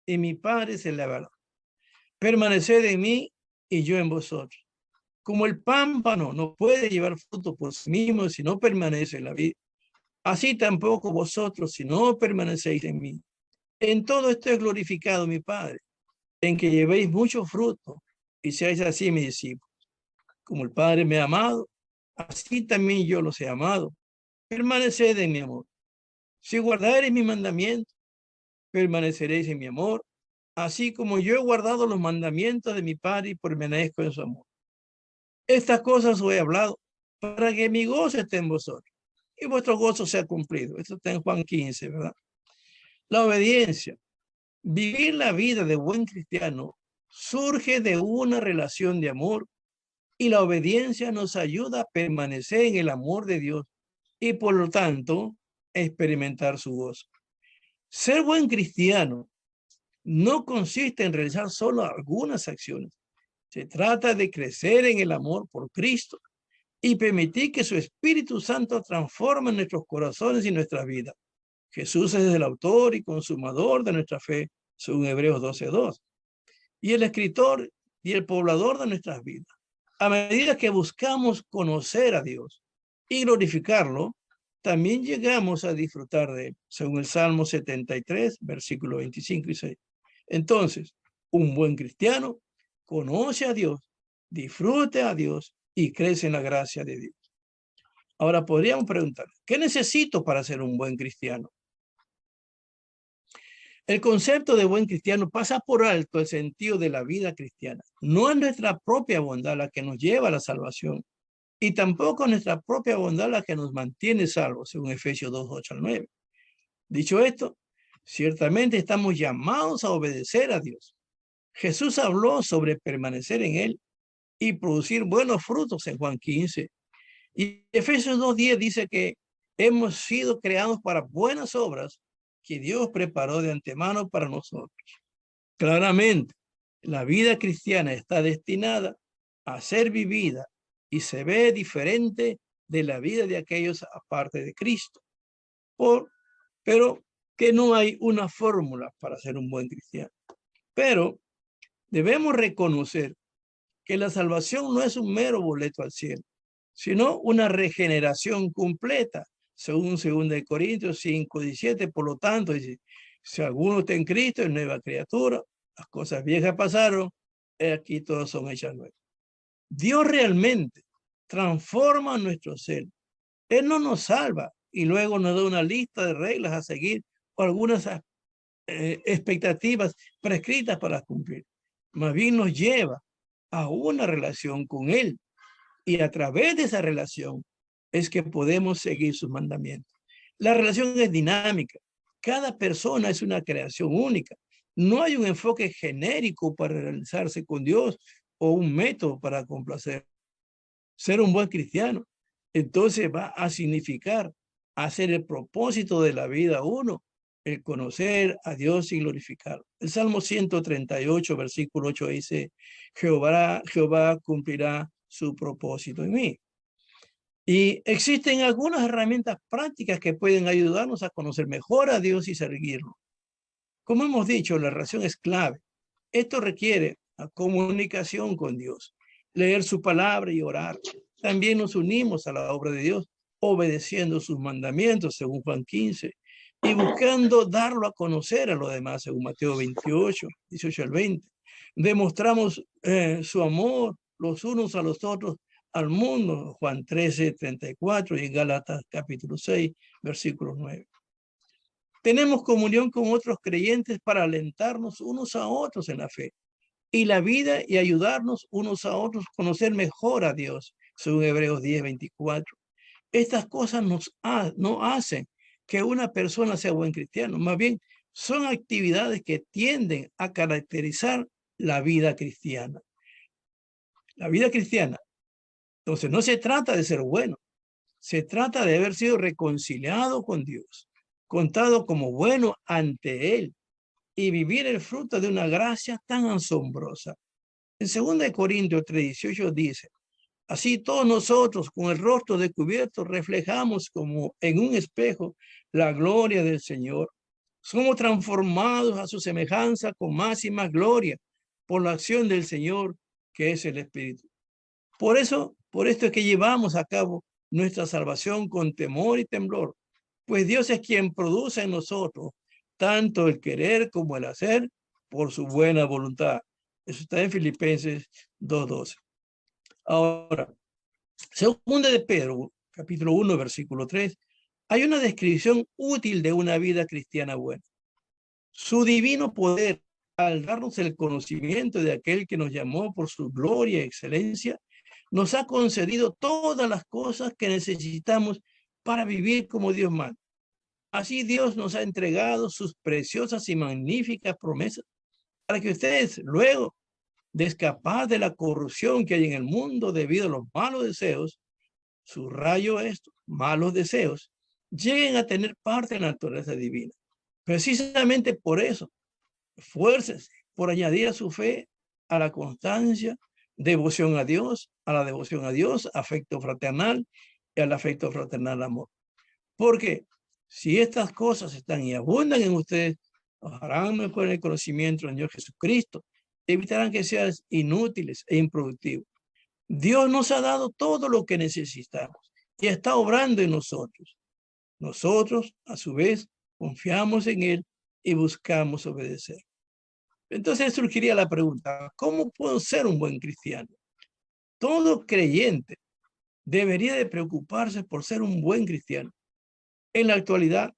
y mi Padre es el labrador. Permaneced en mí y yo en vosotros. Como el pámpano no puede llevar fruto por sí mismo si no permanece en la vid, así tampoco vosotros si no permanecéis en mí. En todo esto es glorificado mi Padre, en que llevéis mucho fruto y seáis así mis discípulos. Como el Padre me ha amado, así también yo los he amado. Permaneced en mi amor. Si guardareis mi mandamiento, permaneceréis en mi amor, así como yo he guardado los mandamientos de mi Padre y permanezco en su amor. Estas cosas os he hablado para que mi gozo esté en vosotros y vuestro gozo sea cumplido. Esto está en Juan 15, ¿verdad? La obediencia. Vivir la vida de buen cristiano surge de una relación de amor y la obediencia nos ayuda a permanecer en el amor de Dios y por lo tanto experimentar su gozo. Ser buen cristiano no consiste en realizar solo algunas acciones. Se trata de crecer en el amor por Cristo y permitir que su Espíritu Santo transforme nuestros corazones y nuestras vidas. Jesús es el autor y consumador de nuestra fe, según Hebreos 12:2, y el escritor y el poblador de nuestras vidas. A medida que buscamos conocer a Dios y glorificarlo, también llegamos a disfrutar de él, según el Salmo 73, versículos 25 y 6. Entonces, un buen cristiano conoce a Dios, disfruta a Dios y crece en la gracia de Dios. Ahora podríamos preguntar, ¿qué necesito para ser un buen cristiano? El concepto de buen cristiano pasa por alto el sentido de la vida cristiana. No es nuestra propia bondad la que nos lleva a la salvación y tampoco es nuestra propia bondad la que nos mantiene salvos, según Efesios 2:8-9. Dicho esto, ciertamente estamos llamados a obedecer a Dios. Jesús habló sobre permanecer en él y producir buenos frutos en Juan 15. Y Efesios 2:10 dice que hemos sido creados para buenas obras que Dios preparó de antemano para nosotros. Claramente, la vida cristiana está destinada a ser vivida y se ve diferente de la vida de aquellos aparte de Cristo. Pero que no hay una fórmula para ser un buen cristiano. Pero debemos reconocer que la salvación no es un mero boleto al cielo, sino una regeneración completa, según 2 de Corintios 5:17. Por lo tanto, dice, si alguno está en Cristo, es nueva criatura, las cosas viejas pasaron, aquí todas son hechas nuevas. Dios realmente transforma nuestro ser. Él no nos salva y luego nos da una lista de reglas a seguir o algunas expectativas prescritas para cumplir. Más bien nos lleva a una relación con Él y a través de esa relación es que podemos seguir sus mandamientos. La relación es dinámica. Cada persona es una creación única. No hay un enfoque genérico para realizarse con Dios o un método para complacer. Ser un buen cristiano, entonces va a significar hacer el propósito de la vida uno, el conocer a Dios y glorificarlo. El Salmo 138, versículo 8 dice, Jehová cumplirá su propósito en mí. Y existen algunas herramientas prácticas que pueden ayudarnos a conocer mejor a Dios y seguirlo. Como hemos dicho, la relación es clave. Esto requiere la comunicación con Dios, leer su palabra y orar. También nos unimos a la obra de Dios, obedeciendo sus mandamientos, según Juan 15, y buscando darlo a conocer a los demás, según Mateo 28, 18-20. Demostramos su amor los unos a los otros al mundo, Juan 13:34 y Gálatas capítulo 6, versículo 9. Tenemos comunión con otros creyentes para alentarnos unos a otros en la fe y la vida y ayudarnos unos a otros a conocer mejor a Dios, según Hebreos 10:24. Estas cosas no hacen que una persona sea buen cristiano, más bien son actividades que tienden a caracterizar la vida cristiana. La vida cristiana, Entonces, no se trata de ser bueno, se trata de haber sido reconciliado con Dios, contado como bueno ante Él y vivir el fruto de una gracia tan asombrosa. En 2 Corintios 3:18 dice, así todos nosotros con el rostro descubierto reflejamos como en un espejo la gloria del Señor. Somos transformados a su semejanza con más y más gloria por la acción del Señor, que es el Espíritu. Por esto es que llevamos a cabo nuestra salvación con temor y temblor, pues Dios es quien produce en nosotros tanto el querer como el hacer por su buena voluntad. Eso está en Filipenses 2:12. Ahora, segunda de Pedro, capítulo 1, versículo 3, hay una descripción útil de una vida cristiana buena. Su divino poder, al darnos el conocimiento de aquel que nos llamó por su gloria y excelencia, nos ha concedido todas las cosas que necesitamos para vivir como Dios manda. Así Dios nos ha entregado sus preciosas y magníficas promesas para que ustedes, luego de escapar de la corrupción que hay en el mundo debido a los malos deseos, subrayo esto, malos deseos, lleguen a tener parte en la naturaleza divina. Precisamente por eso, esfuércense por añadir a su fe, a la constancia, devoción a Dios, a la devoción a Dios, afecto fraternal y al afecto fraternal amor. Porque si estas cosas están y abundan en ustedes, os harán mejor en el conocimiento del Señor Jesucristo, evitarán que sean inútiles e improductivos. Dios nos ha dado todo lo que necesitamos y está obrando en nosotros. Nosotros, a su vez, confiamos en Él y buscamos obedecer. Entonces surgiría la pregunta, ¿cómo puedo ser un buen cristiano? Todo creyente debería de preocuparse por ser un buen cristiano. En la actualidad,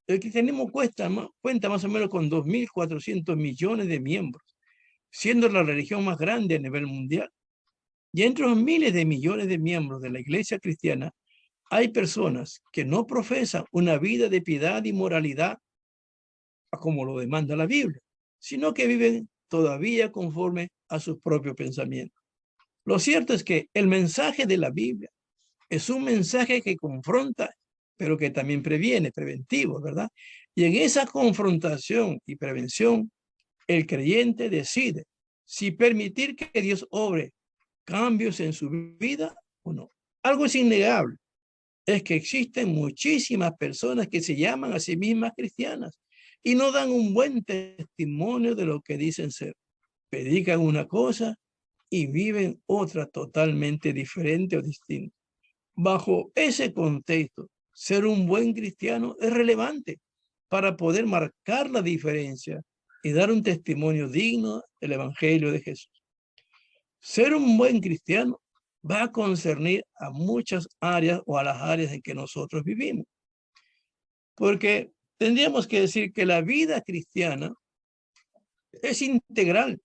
el cristianismo cuenta más o menos con 2.400 millones de miembros, siendo la religión más grande a nivel mundial. Y entre los miles de millones de miembros de la iglesia cristiana, hay personas que no profesan una vida de piedad y moralidad como lo demanda la Biblia, sino que viven todavía conforme a sus propios pensamientos. Lo cierto es que el mensaje de la Biblia es un mensaje que confronta, pero que también previene, preventivo, ¿verdad? Y en esa confrontación y prevención, el creyente decide si permitir que Dios obre cambios en su vida o no. Algo es innegable, es que existen muchísimas personas que se llaman a sí mismas cristianas y no dan un buen testimonio de lo que dicen ser. Predican una cosa y viven otra totalmente diferente o distinta. Bajo ese contexto, ser un buen cristiano es relevante para poder marcar la diferencia y dar un testimonio digno del Evangelio de Jesús. Ser un buen cristiano va a concernir a muchas áreas o a las áreas en que nosotros vivimos. Porque tendríamos que decir que la vida cristiana es integral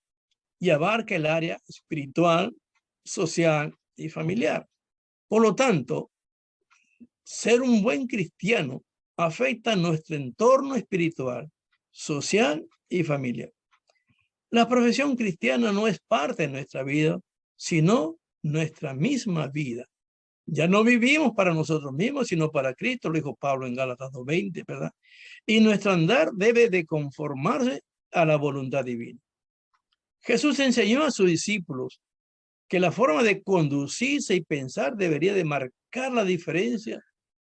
y abarca el área espiritual, social y familiar. Por lo tanto, ser un buen cristiano afecta nuestro entorno espiritual, social y familiar. La profesión cristiana no es parte de nuestra vida, sino nuestra misma vida. Ya no vivimos para nosotros mismos, sino para Cristo, lo dijo Pablo en Gálatas 2:20, ¿verdad? Y nuestro andar debe de conformarse a la voluntad divina. Jesús enseñó a sus discípulos que la forma de conducirse y pensar debería de marcar la diferencia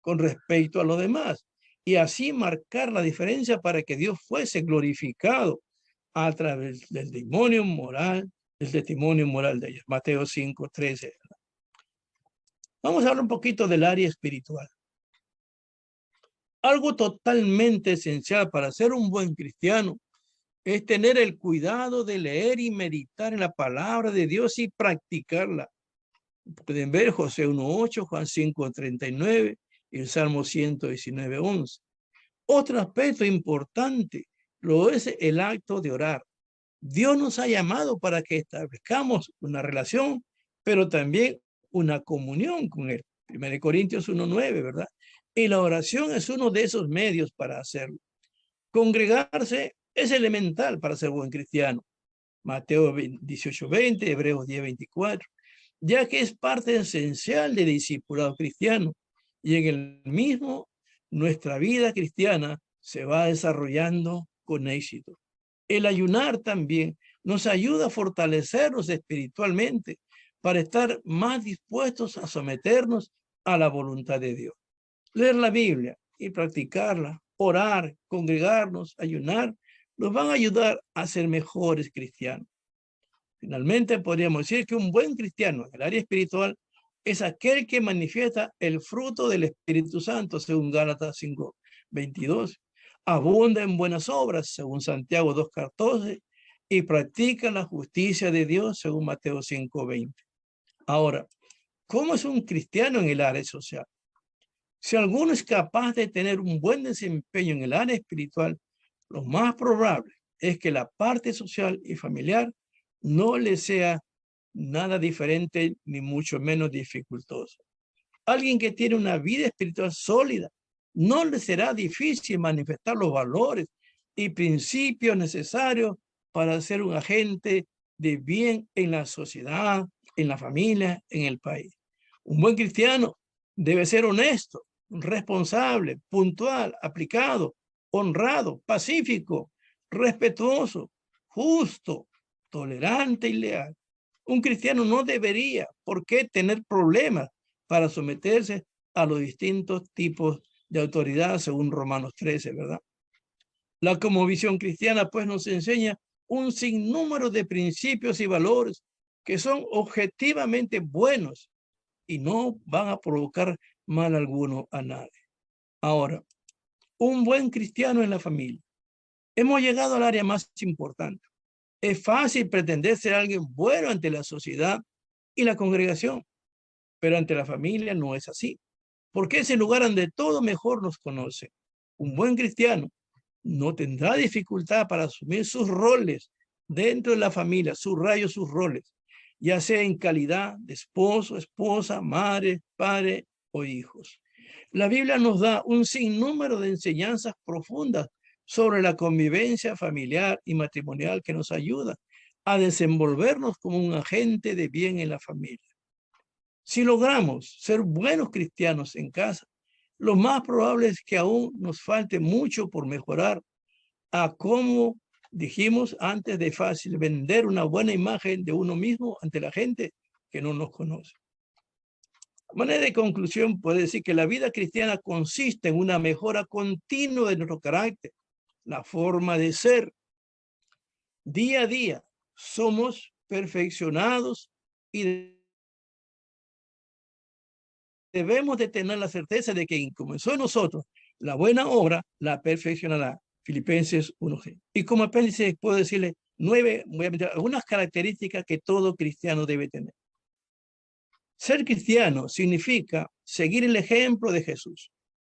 con respecto a los demás y así marcar la diferencia para que Dios fuese glorificado a través del testimonio moral de ellos. Mateo 5:13. Vamos a hablar un poquito del área espiritual. Algo totalmente esencial para ser un buen cristiano es tener el cuidado de leer y meditar en la palabra de Dios y practicarla. Pueden ver Josué 1:8, Juan 5:39 y el Salmo 119:11. Otro aspecto importante lo es el acto de orar. Dios nos ha llamado para que establezcamos una relación, pero también una comunión con Él. 1 Corintios 1:9, ¿verdad? Y la oración es uno de esos medios para hacerlo. Congregarse es elemental para ser buen cristiano. Mateo 18:20, Hebreos 10:24. ya que es parte esencial del discipulado cristiano, y en el mismo nuestra vida cristiana se va desarrollando con éxito. El ayunar también nos ayuda a fortalecernos espiritualmente para estar más dispuestos a someternos a la voluntad de Dios. Leer la Biblia y practicarla, orar, congregarnos, ayunar, nos van a ayudar a ser mejores cristianos. Finalmente, podríamos decir que un buen cristiano en el área espiritual es aquel que manifiesta el fruto del Espíritu Santo, según Gálatas 5:22. Abunda en buenas obras, según Santiago 2:14, y practica la justicia de Dios, según Mateo 5:20. Ahora, ¿cómo es un cristiano en el área social? Si alguno es capaz de tener un buen desempeño en el área espiritual, lo más probable es que la parte social y familiar no le sea nada diferente ni mucho menos dificultoso. Alguien que tiene una vida espiritual sólida, no le será difícil manifestar los valores y principios necesarios para ser un agente de bien en la sociedad, en la familia, en el país. Un buen cristiano debe ser honesto, responsable, puntual, aplicado, honrado, pacífico, respetuoso, justo, tolerante y leal. Un cristiano no debería por qué tener problemas para someterse a los distintos tipos de autoridad, según Romanos 13, ¿verdad? La cosmovisión cristiana, pues, nos enseña un sinnúmero de principios y valores que son objetivamente buenos y no van a provocar mal alguno a nadie. Ahora, un buen cristiano en la familia. Hemos llegado al área más importante. Es fácil pretender ser alguien bueno ante la sociedad y la congregación, pero ante la familia no es así, porque es el lugar donde todo mejor nos conoce. Un buen cristiano no tendrá dificultad para asumir sus roles dentro de la familia, subrayo sus roles, ya sea en calidad de esposo, esposa, madre, padre o hijos. La Biblia nos da un sinnúmero de enseñanzas profundas sobre la convivencia familiar y matrimonial que nos ayuda a desenvolvernos como un agente de bien en la familia. Si logramos ser buenos cristianos en casa, lo más probable es que aún nos falte mucho por mejorar a cómo dijimos antes de fácil vender una buena imagen de uno mismo ante la gente que no nos conoce. De manera de conclusión, puede decir que la vida cristiana consiste en una mejora continua de nuestro carácter, la forma de ser. Día a día somos perfeccionados y debemos de tener la certeza de que quien comenzó en nosotros la buena obra la perfeccionará. Filipenses 1:6. Y como apéndice puedo decirle algunas características que todo cristiano debe tener. Ser cristiano significa seguir el ejemplo de Jesús.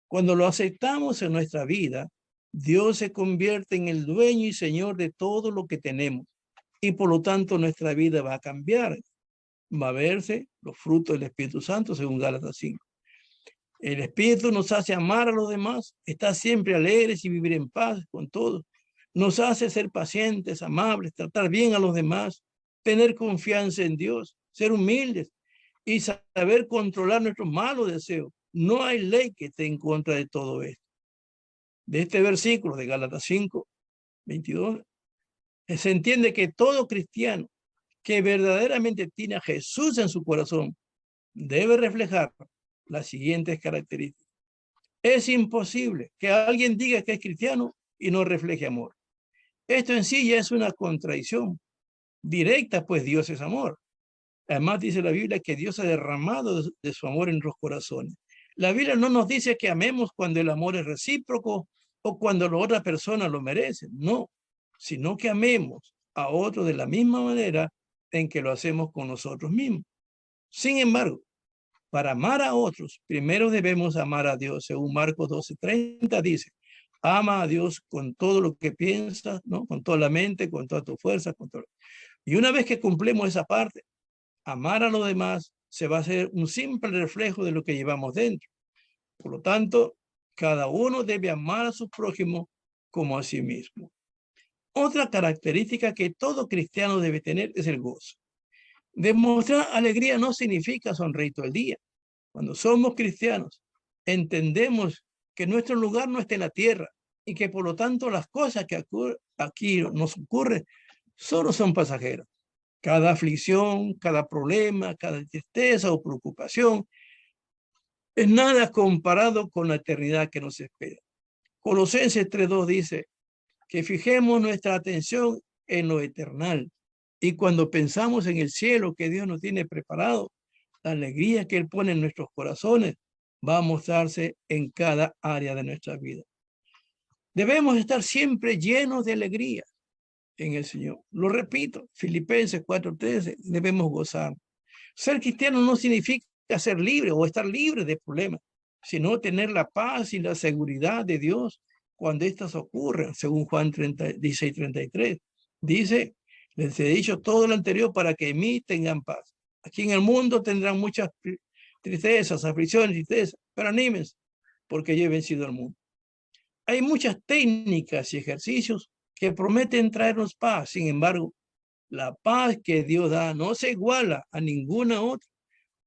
Cuando lo aceptamos en nuestra vida, Dios se convierte en el dueño y señor de todo lo que tenemos y por lo tanto nuestra vida va a cambiar. Va a verse los frutos del Espíritu Santo según Gálatas 5. El Espíritu nos hace amar a los demás, estar siempre alegres y vivir en paz con todos. Nos hace ser pacientes, amables, tratar bien a los demás, tener confianza en Dios, ser humildes y saber controlar nuestros malos deseos. No hay ley que esté en contra de todo esto. De este versículo de Gálatas 5:22, se entiende que todo cristiano que verdaderamente tiene a Jesús en su corazón debe reflejar las siguientes características. Es imposible que alguien diga que es cristiano y no refleje amor. Esto en sí ya es una contradicción directa, pues Dios es amor. Además dice la Biblia que Dios ha derramado de su amor en nuestros corazones. La Biblia no nos dice que amemos cuando el amor es recíproco o cuando la otra persona lo merece. No, sino que amemos a otros de la misma manera en que lo hacemos con nosotros mismos. Sin embargo, para amar a otros, primero debemos amar a Dios. Según Marcos 12:30 dice, ama a Dios con todo lo que piensas, ¿no? Con toda la mente, con toda tu fuerza. Y una vez que cumplimos esa parte, amar a los demás se va a hacer un simple reflejo de lo que llevamos dentro. Por lo tanto, cada uno debe amar a su prójimo como a sí mismo. Otra característica que todo cristiano debe tener es el gozo. Demostrar alegría no significa sonreír todo el día. Cuando somos cristianos, entendemos que nuestro lugar no está en la tierra y que por lo tanto las cosas que aquí nos ocurren solo son pasajeras. Cada aflicción, cada problema, cada tristeza o preocupación es nada comparado con la eternidad que nos espera. Colosenses 3:2 dice que fijemos nuestra atención en lo eternal. Y cuando pensamos en el cielo que Dios nos tiene preparado, la alegría que Él pone en nuestros corazones va a mostrarse en cada área de nuestra vida. Debemos estar siempre llenos de alegría en el Señor. Lo repito, Filipenses 4:13, debemos gozar. Ser cristiano no significa ser libre o estar libre de problemas, sino tener la paz y la seguridad de Dios cuando éstas ocurren, según Juan 16:33. Dice, les he dicho todo lo anterior para que en mí tengan paz. Aquí en el mundo tendrán muchas tristezas, aflicciones, tristezas, pero anímense, porque yo he vencido al mundo. Hay muchas técnicas y ejercicios que prometen traernos paz. Sin embargo, la paz que Dios da no se iguala a ninguna otra,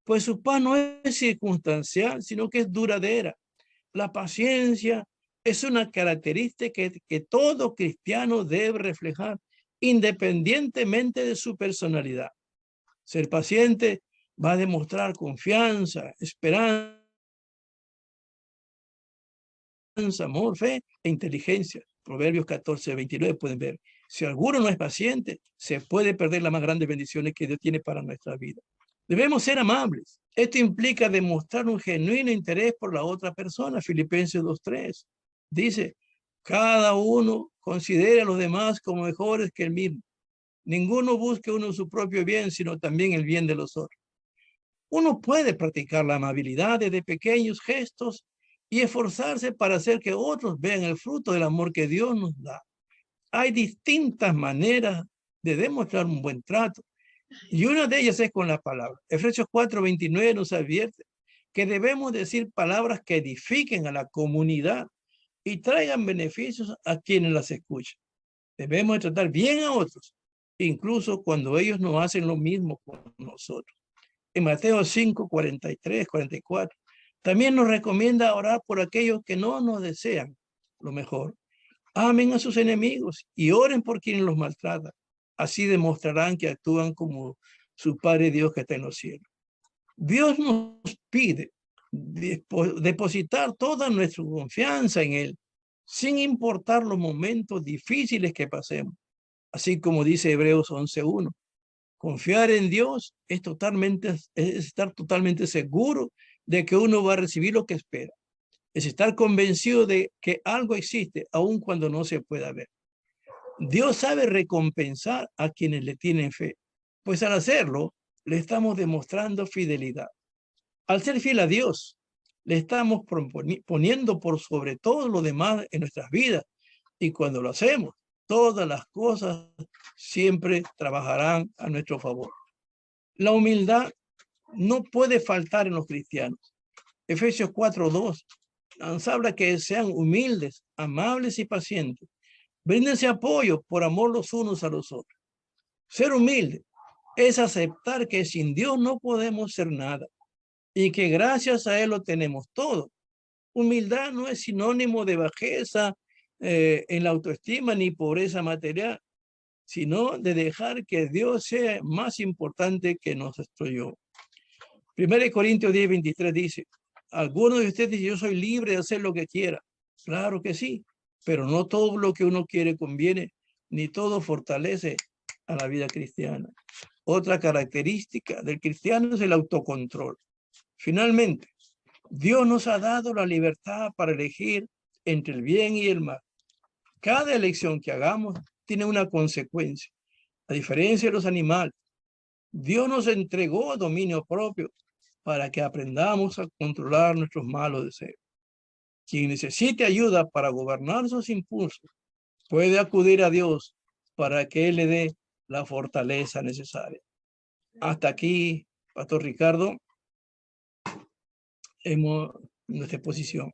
pues su paz no es circunstancial, sino que es duradera. La paciencia es una característica que todo cristiano debe reflejar, independientemente de su personalidad. Ser paciente va a demostrar confianza, esperanza, amor, fe e inteligencia. Proverbios 14:29 pueden ver. Si alguno no es paciente, se puede perder las más grandes bendiciones que Dios tiene para nuestra vida. Debemos ser amables. Esto implica demostrar un genuino interés por la otra persona. Filipenses 2:3 dice, cada uno considera a los demás como mejores que él mismo. Ninguno busque uno su propio bien, sino también el bien de los otros. Uno puede practicar la amabilidad desde pequeños gestos y esforzarse para hacer que otros vean el fruto del amor que Dios nos da. Hay distintas maneras de demostrar un buen trato y una de ellas es con la palabra. Efesios 4:29 nos advierte que debemos decir palabras que edifiquen a la comunidad y traigan beneficios a quienes las escuchan. Debemos tratar bien a otros, incluso cuando ellos no hacen lo mismo con nosotros. En Mateo 5:43, 44, también nos recomienda orar por aquellos que no nos desean lo mejor. Amen a sus enemigos y oren por quienes los maltratan. Así demostrarán que actúan como su Padre Dios que está en los cielos. Dios nos pide depositar toda nuestra confianza en Él, sin importar los momentos difíciles que pasemos. Así como dice Hebreos 11:1. Confiar en Dios es estar totalmente seguro de que uno va a recibir lo que espera. Es estar convencido de que algo existe, aun cuando no se pueda ver. Dios sabe recompensar a quienes le tienen fe, pues al hacerlo, le estamos demostrando fidelidad. Al ser fiel a Dios, le estamos poniendo por sobre todo lo demás en nuestras vidas. Y cuando lo hacemos, todas las cosas siempre trabajarán a nuestro favor. La humildad no puede faltar en los cristianos. Efesios 4:2 nos habla que sean humildes, amables y pacientes. Bríndense apoyo por amor los unos a los otros. Ser humilde es aceptar que sin Dios no podemos ser nada y que gracias a Él lo tenemos todo. Humildad no es sinónimo de bajeza en la autoestima ni pobreza material, sino de dejar que Dios sea más importante que nuestro yo. 1 Corintios 10:23 dice, algunos de ustedes dicen, yo soy libre de hacer lo que quiera. Claro que sí, pero no todo lo que uno quiere conviene, ni todo fortalece a la vida cristiana. Otra característica del cristiano es el autocontrol. Finalmente, Dios nos ha dado la libertad para elegir entre el bien y el mal. Cada elección que hagamos tiene una consecuencia. A diferencia de los animales, Dios nos entregó dominio propio para que aprendamos a controlar nuestros malos deseos. Quien necesite ayuda para gobernar sus impulsos puede acudir a Dios para que Él le dé la fortaleza necesaria. Hasta aquí, Pastor Ricardo, nuestra exposición.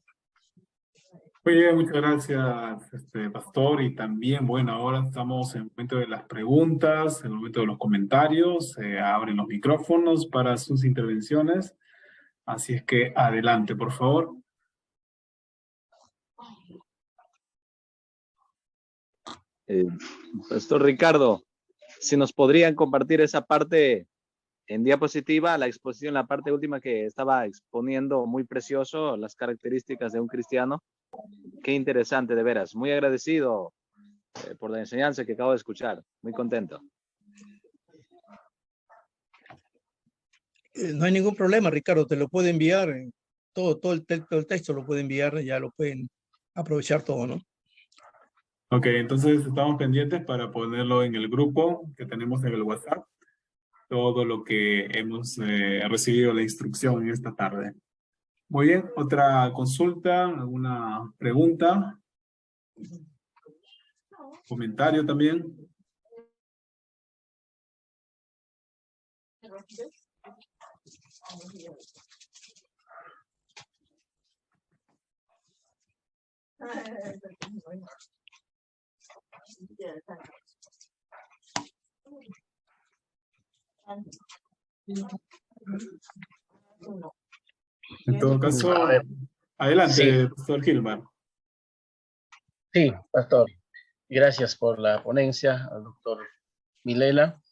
Muy bien, muchas gracias, pastor. Y también, bueno, ahora estamos en el momento de las preguntas, en el momento de los comentarios. Se abren los micrófonos para sus intervenciones. Así es que adelante, por favor. Eh, Pastor Ricardo, si nos podrían compartir esa parte en diapositiva, la exposición, la parte última que estaba exponiendo, muy precioso, las características de un cristiano. Qué interesante, de veras. Muy agradecido por la enseñanza que acabo de escuchar. Muy contento. No hay ningún problema, Ricardo, te lo puedo enviar. Todo el texto lo puede enviar, ya lo pueden aprovechar todo, ¿no? Ok, entonces estamos pendientes para ponerlo en el grupo que tenemos en el WhatsApp. Todo lo que hemos recibido la instrucción en esta tarde. Muy bien, otra consulta, alguna pregunta, comentario también. En todo caso, A ver, adelante, pastor Gilmar. sí, pastor. Gracias por la ponencia, al doctor Vilela.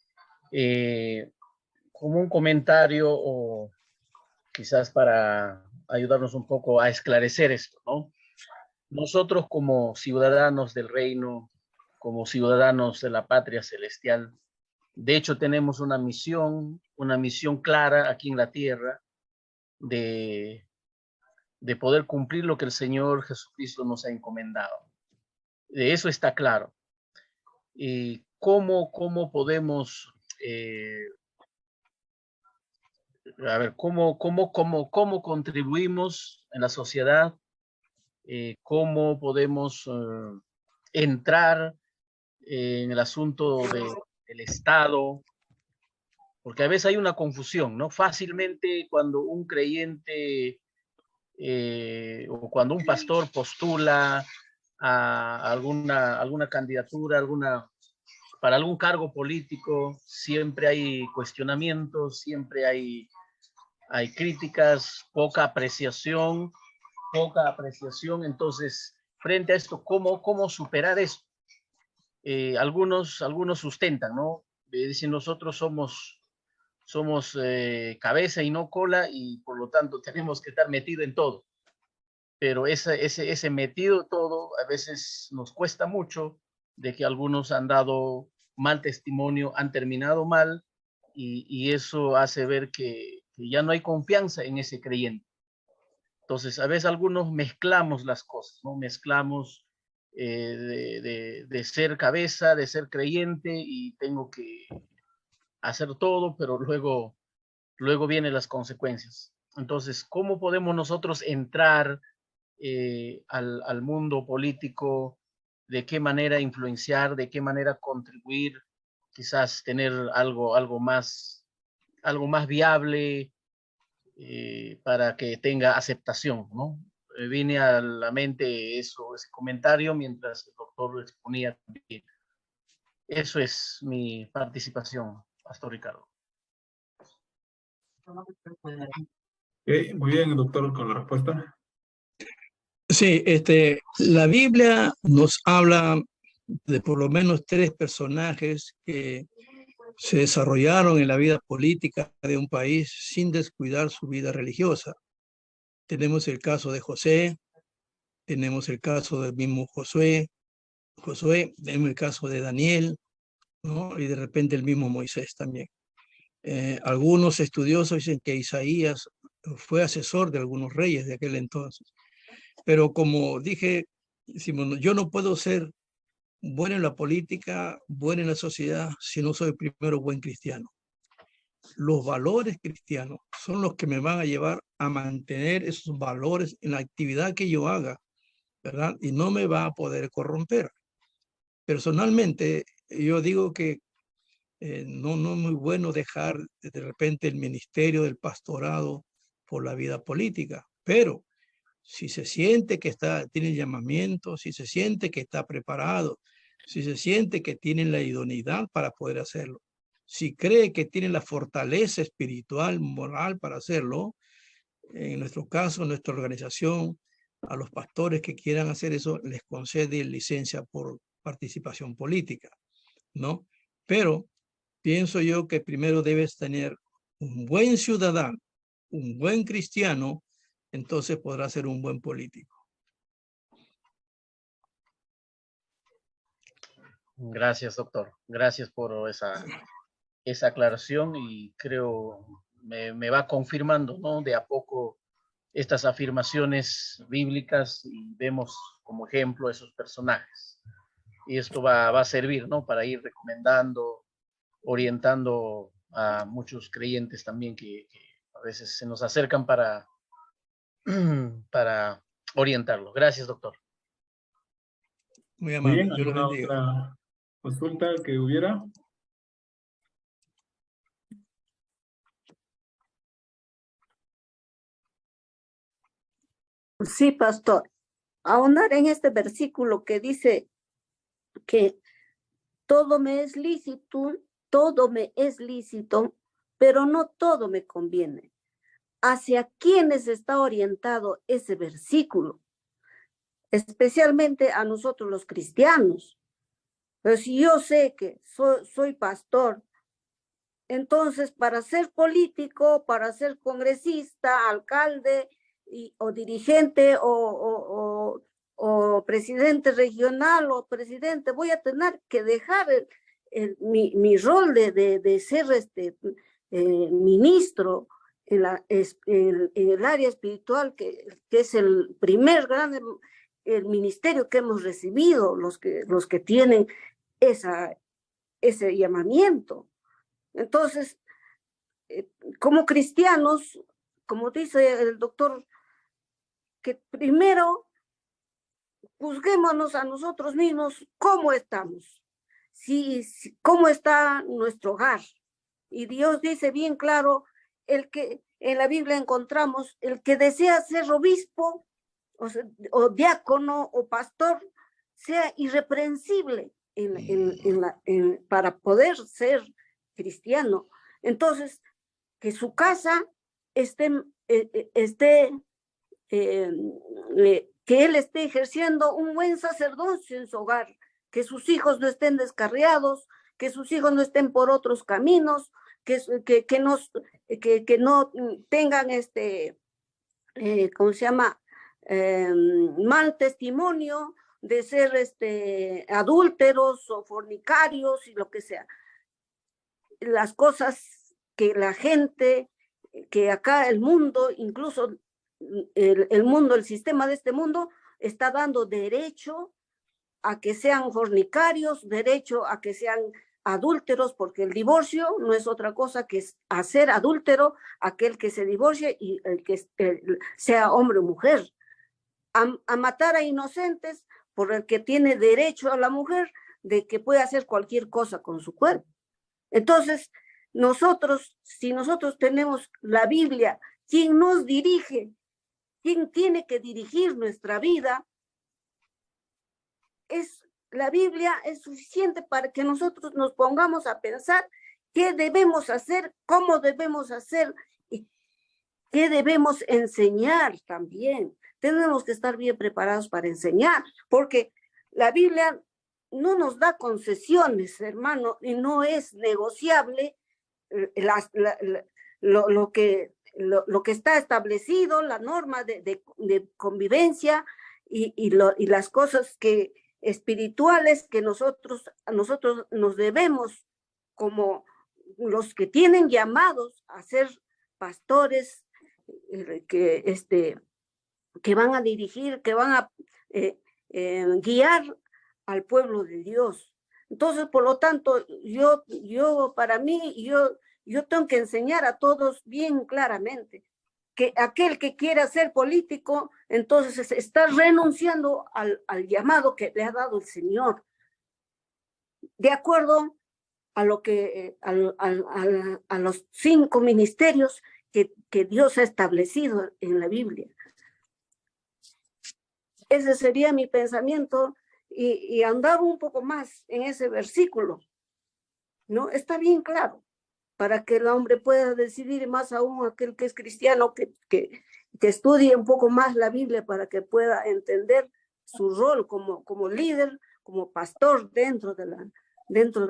Como un comentario o quizás para ayudarnos un poco a esclarecer esto, ¿no? Nosotros como ciudadanos del reino, como ciudadanos de la patria celestial, de hecho tenemos una misión clara aquí en la tierra de poder cumplir lo que el Señor Jesucristo nos ha encomendado. De eso está claro. Y cómo podemos, cómo contribuimos en la sociedad, cómo podemos entrar en el asunto del Estado, porque a veces hay una confusión, ¿no? Fácilmente cuando un creyente o cuando un pastor postula a alguna candidatura, para algún cargo político, siempre hay cuestionamientos, siempre hay críticas, poca apreciación. Entonces, frente a esto, ¿cómo superar esto? Algunos sustentan, ¿no? Dicen, nosotros somos cabeza y no cola, y por lo tanto tenemos que estar metido en todo. Pero ese metido todo a veces nos cuesta mucho, de que algunos han dado mal testimonio, han terminado mal, y eso hace ver que ya no hay confianza en ese creyente. Entonces, a veces algunos mezclamos las cosas, ¿no? Mezclamos de ser cabeza, de ser creyente, y tengo que hacer todo, pero luego vienen las consecuencias. Entonces, ¿cómo podemos nosotros entrar al mundo político? ¿De qué manera influenciar? ¿De qué manera contribuir? Quizás tener algo más viable para que tenga aceptación, ¿no? Vine a la mente ese comentario mientras el doctor exponía también. Eso es mi participación, Pastor Ricardo. Muy bien, doctor, con la respuesta. Sí, la Biblia nos habla de por lo menos 3 personajes que se desarrollaron en la vida política de un país sin descuidar su vida religiosa. Tenemos el caso de José, tenemos el caso del mismo Josué, tenemos el caso de Daniel, ¿no? Y de repente el mismo Moisés también. Algunos estudiosos dicen que Isaías fue asesor de algunos reyes de aquel entonces. Pero como dije, Simón, yo no puedo ser bueno en la política, bueno en la sociedad, si no soy primero buen cristiano. Los valores cristianos son los que me van a llevar a mantener esos valores en la actividad que yo haga, ¿verdad? Y no me va a poder corromper. Personalmente, yo digo que no es muy bueno dejar de repente el ministerio del pastorado por la vida política, pero Si se siente que tiene llamamiento, si se siente que está preparado, si se siente que tiene la idoneidad para poder hacerlo, si cree que tiene la fortaleza espiritual, moral para hacerlo, en nuestro caso, nuestra organización, a los pastores que quieran hacer eso, les concede licencia por participación política, ¿no? Pero pienso yo que primero debes tener un buen ciudadano, un buen cristiano, entonces podrás ser un buen político. Gracias, doctor. Gracias por esa aclaración y creo me va confirmando, ¿no? De a poco estas afirmaciones bíblicas y vemos como ejemplo esos personajes. Y esto va a servir, ¿no? Para ir recomendando, orientando a muchos creyentes también que a veces se nos acercan para orientarlo. Gracias, doctor. Muy Muy amable, bien, Dios los ¿alguna bendiga. otra consulta que hubiera? Sí, pastor. Ahondar en este versículo que dice que todo me es lícito, pero no todo me conviene. ¿Hacia quiénes está orientado ese versículo? Especialmente a nosotros los cristianos. Pero si yo sé que soy pastor, entonces para ser político, para ser congresista, alcalde o dirigente o presidente regional o presidente, voy a tener que dejar mi rol de ser ministro en el área espiritual, que es el primer gran el ministerio que hemos recibido, los que tienen ese llamamiento. Entonces, como cristianos, como dice el doctor, que primero juzguémonos a nosotros mismos cómo estamos, cómo está nuestro hogar. Y Dios dice bien claro, el que en la Biblia encontramos, el que desea ser obispo o diácono o pastor, sea irreprensible para poder ser cristiano. Entonces, que su casa que él esté ejerciendo un buen sacerdocio en su hogar, que sus hijos no estén descarriados, que sus hijos no estén por otros caminos, que no tengan ¿cómo se llama? Mal testimonio de ser adúlteros o fornicarios y lo que sea. Las cosas que la gente, que acá el mundo, incluso el mundo, el sistema de este mundo, está dando derecho a que sean fornicarios, derecho a que sean adúlteros, porque el divorcio no es otra cosa que hacer adúltero aquel que se divorcie y el que sea hombre o mujer, a matar a inocentes por el que tiene derecho a la mujer de que puede hacer cualquier cosa con su cuerpo. Entonces, si nosotros tenemos la Biblia, ¿quién nos dirige? ¿Quién tiene que dirigir nuestra vida? La Biblia es suficiente para que nosotros nos pongamos a pensar qué debemos hacer, cómo debemos hacer y qué debemos enseñar también. Tenemos que estar bien preparados para enseñar, porque la Biblia no nos da concesiones, hermano, y no es negociable lo que está establecido, la norma de convivencia y las cosas espirituales que nosotros nos debemos, como los que tienen llamados a ser pastores, que van a dirigir, que van a guiar al pueblo de Dios. Entonces, por lo tanto, para mí, yo tengo que enseñar a todos bien claramente que aquel que quiera ser político, entonces está renunciando al llamado que le ha dado el Señor, de acuerdo a lo que a los 5 ministerios que Dios ha establecido en la Biblia. Ese sería mi pensamiento y andar un poco más en ese versículo, ¿no? Está bien claro, para que el hombre pueda decidir, más aún aquel que es cristiano, que estudie un poco más la Biblia para que pueda entender su rol como líder, como pastor dentro de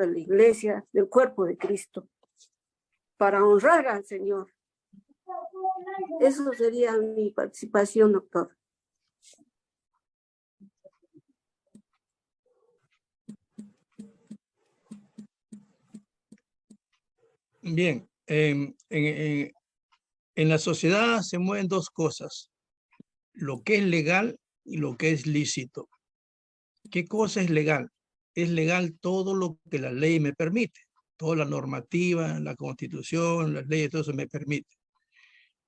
la iglesia, del cuerpo de Cristo, para honrar al Señor. Eso sería mi participación, doctor. Bien, en la sociedad se mueven dos cosas, lo que es legal y lo que es lícito. ¿Qué cosa es legal? Es legal todo lo que la ley me permite, toda la normativa, la constitución, las leyes, todo eso me permite.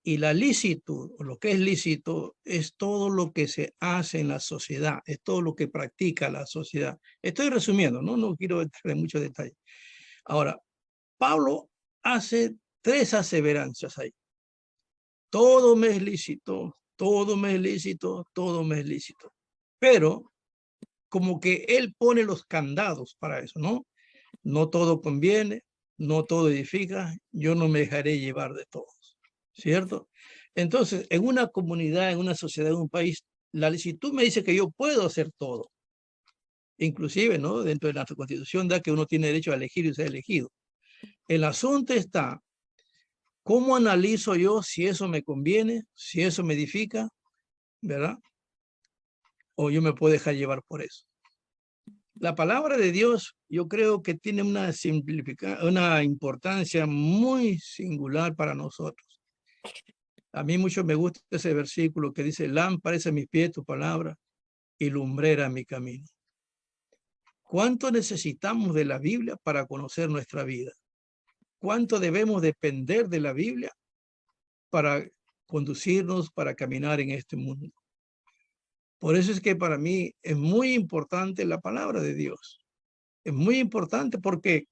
Y la lícito, o lo que es lícito, es todo lo que se hace en la sociedad, es todo lo que practica la sociedad. Estoy resumiendo, no quiero entrar en muchos detalles. Ahora, Pablo hace tres aseverancias ahí. Todo me es lícito, todo me es lícito, todo me es lícito. Pero como que él pone los candados para eso, ¿no? No todo conviene, no todo edifica, yo no me dejaré llevar de todos, ¿cierto? Entonces, en una comunidad, en una sociedad, en un país, la licitud me dice que yo puedo hacer todo. Inclusive, ¿no? Dentro de nuestra Constitución da que uno tiene derecho a elegir y ser elegido. El asunto está, ¿cómo analizo yo si eso me conviene, si eso me edifica, ¿verdad? O yo me puedo dejar llevar por eso. La palabra de Dios, yo creo que tiene una importancia muy singular para nosotros. A mí mucho me gusta ese versículo que dice, lámpara es a mis pies tu palabra y lumbrera mi camino. ¿Cuánto necesitamos de la Biblia para conocer nuestra vida? ¿Cuánto debemos depender de la Biblia para conducirnos, para caminar en este mundo? Por eso es que para mí es muy importante la palabra de Dios. Es muy importante porque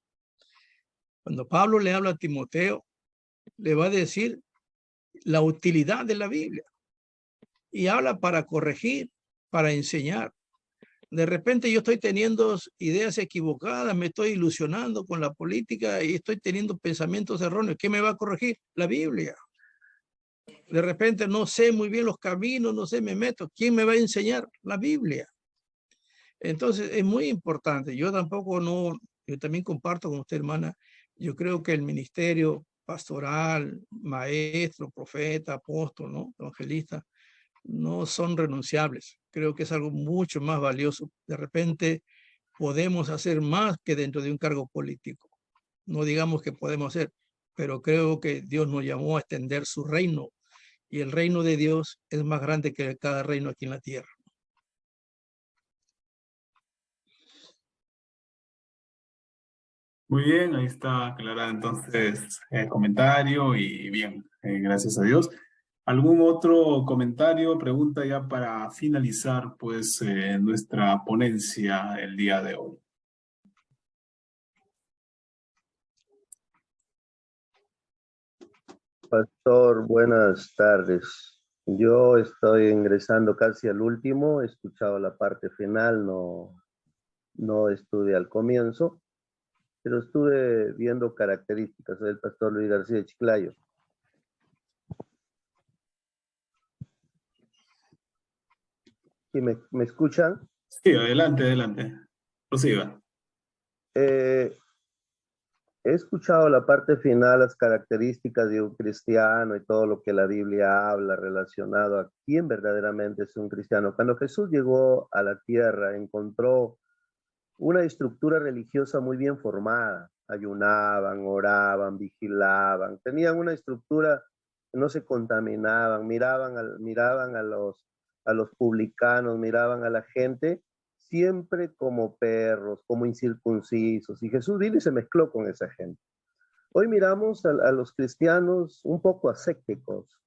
cuando Pablo le habla a Timoteo, le va a decir la utilidad de la Biblia. Y habla para corregir, para enseñar. De repente yo estoy teniendo ideas equivocadas, me estoy ilusionando con la política y estoy teniendo pensamientos erróneos. ¿Qué me va a corregir? La Biblia. De repente no sé muy bien los caminos, no sé, me meto. ¿Quién me va a enseñar? La Biblia. Entonces es muy importante. Yo también comparto con usted, hermana. Yo creo que el ministerio pastoral, maestro, profeta, apóstol, ¿no? Evangelista, no son renunciables. Creo que es algo mucho más valioso. De repente podemos hacer más que dentro de un cargo político. No digamos que podemos hacer, pero creo que Dios nos llamó a extender su reino y el reino de Dios es más grande que cada reino aquí en la tierra. Muy bien, ahí está aclarado entonces el comentario y bien, gracias a Dios. ¿Algún otro comentario, pregunta ya para finalizar pues nuestra ponencia el día de hoy? Pastor, buenas tardes. Yo estoy ingresando casi al último, he escuchado la parte final, no estuve al comienzo, pero estuve viendo características del pastor Luis García de Chiclayo. ¿Sí me escuchan? Sí, adelante. Prosiga. He escuchado la parte final, las características de un cristiano y todo lo que la Biblia habla relacionado a quién verdaderamente es un cristiano. Cuando Jesús llegó a la tierra, encontró una estructura religiosa muy bien formada. Ayunaban, oraban, vigilaban, tenían una estructura que no se contaminaban, miraban a los publicanos, miraban a la gente siempre como perros, como incircuncisos. Y Jesús vino y se mezcló con esa gente. Hoy miramos a los cristianos un poco ascéticos,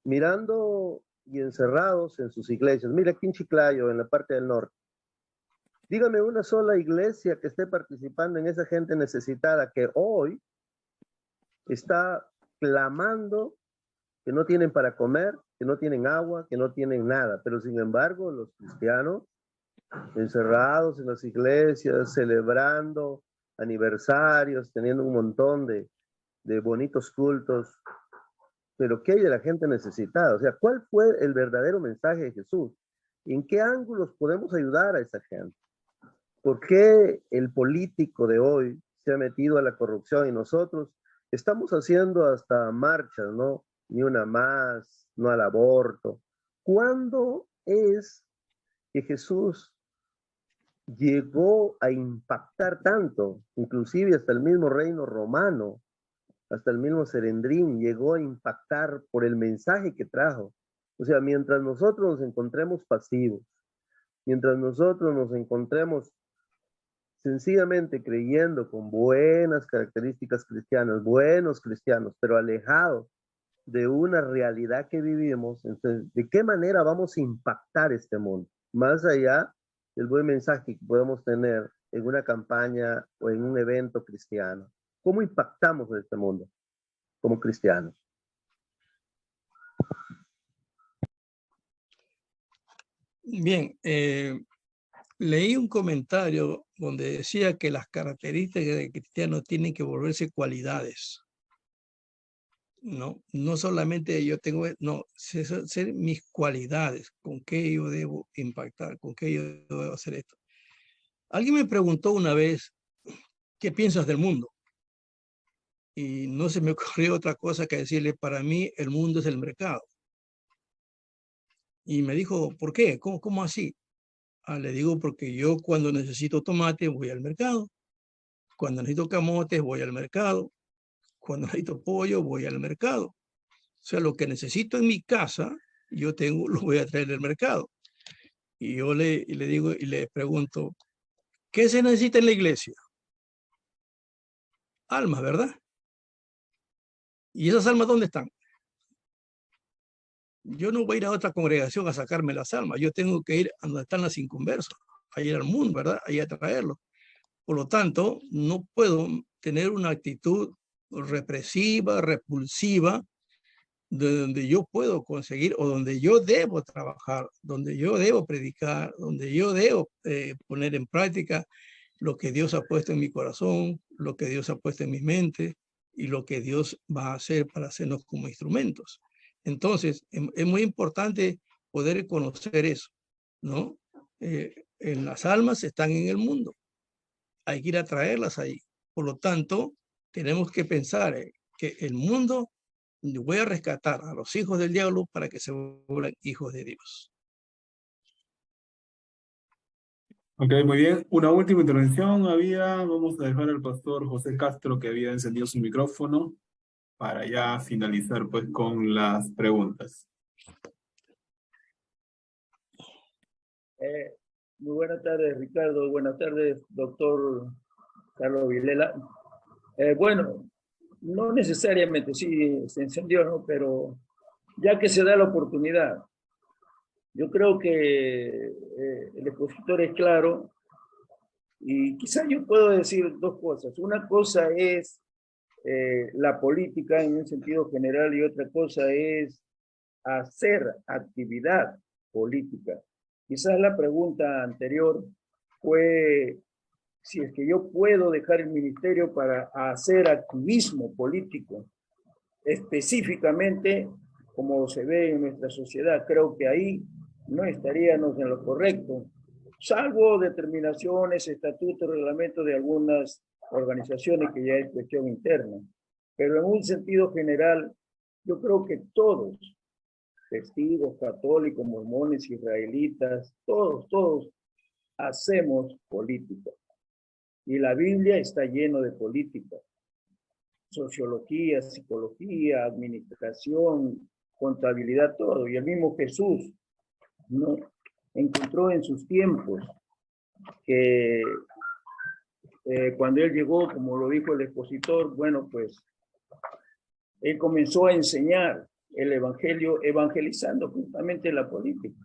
mirando y encerrados en sus iglesias. Mira aquí en Chiclayo, en la parte del norte. Dígame una sola iglesia que esté participando en esa gente necesitada que hoy está clamando que no tienen para comer, que no tienen agua, que no tienen nada, pero sin embargo los cristianos encerrados en las iglesias, celebrando aniversarios, teniendo un montón de bonitos cultos, pero ¿qué hay de la gente necesitada? O sea, ¿cuál fue el verdadero mensaje de Jesús? ¿En qué ángulos podemos ayudar a esa gente? ¿Por qué el político de hoy se ha metido a la corrupción y nosotros estamos haciendo hasta marchas, ¿no? Ni una más, no al aborto. ¿Cuándo es que Jesús llegó a impactar tanto? Inclusive hasta el mismo reino romano, hasta el mismo Serendrín llegó a impactar por el mensaje que trajo. O sea, mientras nosotros nos encontremos pasivos, mientras nosotros nos encontremos sencillamente creyendo con buenas características cristianas, buenos cristianos, pero alejados de una realidad que vivimos, entonces, ¿de qué manera vamos a impactar este mundo? Más allá del buen mensaje que podemos tener en una campaña o en un evento cristiano. ¿Cómo impactamos en este mundo como cristianos? Bien, leí un comentario donde decía que las características del cristiano tienen que volverse cualidades. No solamente yo tengo, no, ser mis cualidades, con qué yo debo impactar, con qué yo debo hacer esto. Alguien me preguntó una vez, ¿qué piensas del mundo? Y no se me ocurrió otra cosa que decirle, para mí el mundo es el mercado. Y me dijo, ¿por qué? ¿Cómo así? Le digo, porque yo cuando necesito tomate voy al mercado, cuando necesito camotes voy al mercado, cuando necesito pollo voy al mercado. O sea, lo que necesito en mi casa, yo tengo, lo voy a traer del mercado. Y yo le digo y le pregunto, ¿qué se necesita en la iglesia? Almas, ¿verdad? ¿Y esas almas dónde están? Yo no voy a ir a otra congregación a sacarme las almas. Yo tengo que ir a donde están las inconversas, a ir al mundo, ¿verdad? Ahí a traerlo. Por lo tanto, no puedo tener una actitud represiva, repulsiva, de donde yo puedo conseguir o donde yo debo trabajar, donde yo debo predicar, donde yo debo poner en práctica lo que Dios ha puesto en mi corazón, lo que Dios ha puesto en mi mente y lo que Dios va a hacer para hacernos como instrumentos. Entonces, es muy importante poder conocer eso, ¿no? En las almas están en el mundo. Hay que ir a traerlas ahí. Por lo tanto, tenemos que pensar que el mundo, voy a rescatar a los hijos del diablo para que se vuelvan hijos de Dios. Ok, muy bien. Una última intervención vamos a dejar al pastor José Castro que había encendido su micrófono para ya finalizar pues con las preguntas. Muy buenas tardes, Ricardo. Buenas tardes, doctor Carlos Vilela. Bueno, no necesariamente, sí, se encendió, ¿no? Pero ya que se da la oportunidad, yo creo que el expositor es claro y quizás yo puedo decir dos cosas. Una cosa es la política en un sentido general y otra cosa es hacer actividad política. Quizás la pregunta anterior fue si es que yo puedo dejar el ministerio para hacer activismo político, específicamente como se ve en nuestra sociedad. Creo que ahí no estaríamos en lo correcto, salvo determinaciones, estatutos, reglamentos de algunas organizaciones que ya es cuestión interna. Pero en un sentido general, yo creo que todos, testigos, católicos, mormones, israelitas, todos hacemos política. Y la Biblia está lleno de política. Sociología, psicología, administración, contabilidad, todo. Y el mismo Jesús, ¿no?, encontró en sus tiempos que cuando él llegó, como lo dijo el expositor, bueno, pues él comenzó a enseñar el evangelio evangelizando justamente la política.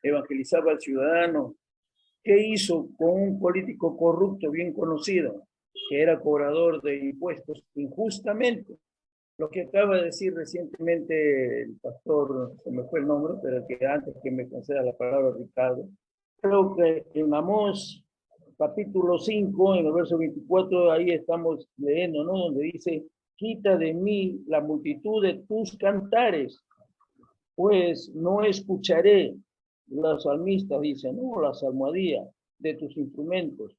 Evangelizaba al ciudadano. ¿Qué hizo con un político corrupto bien conocido, que era cobrador de impuestos injustamente? Lo que acaba de decir recientemente el pastor, se me fue el nombre, pero que antes que me conceda la palabra Ricardo, creo que en Amós capítulo 5, en el verso 24, ahí estamos leyendo, ¿no? Donde dice, quita de mí la multitud de tus cantares, pues no escucharé. Los salmistas dicen, no, la salmodía de tus instrumentos,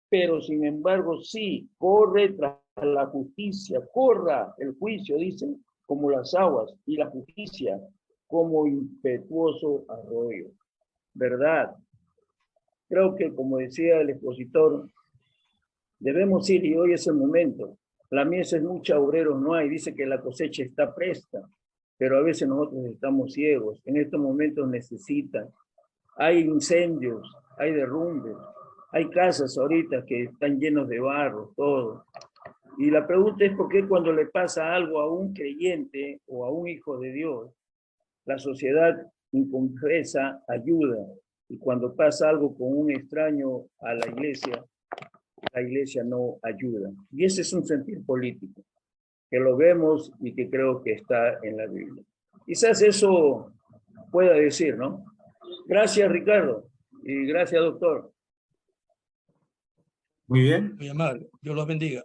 pero sin embargo sí, corre tras la justicia, corra el juicio, dicen, como las aguas, y la justicia como impetuoso arroyo. ¿Verdad? Creo que, como decía el expositor, debemos ir y hoy es el momento. La mies es mucha, obreros no hay. Dice que la cosecha está presta, pero a veces nosotros estamos ciegos. En estos momentos necesitan. Hay incendios, hay derrumbes, hay casas ahorita que están llenos de barro, todo. Y la pregunta es por qué cuando le pasa algo a un creyente o a un hijo de Dios, la sociedad inconfesa ayuda. Y cuando pasa algo con un extraño a la iglesia no ayuda. Y ese es un sentir político, que lo vemos y que creo que está en la Biblia. Quizás eso pueda decir, ¿no? Gracias, Ricardo. Y gracias, doctor. Muy bien. Muy amable. Dios los bendiga.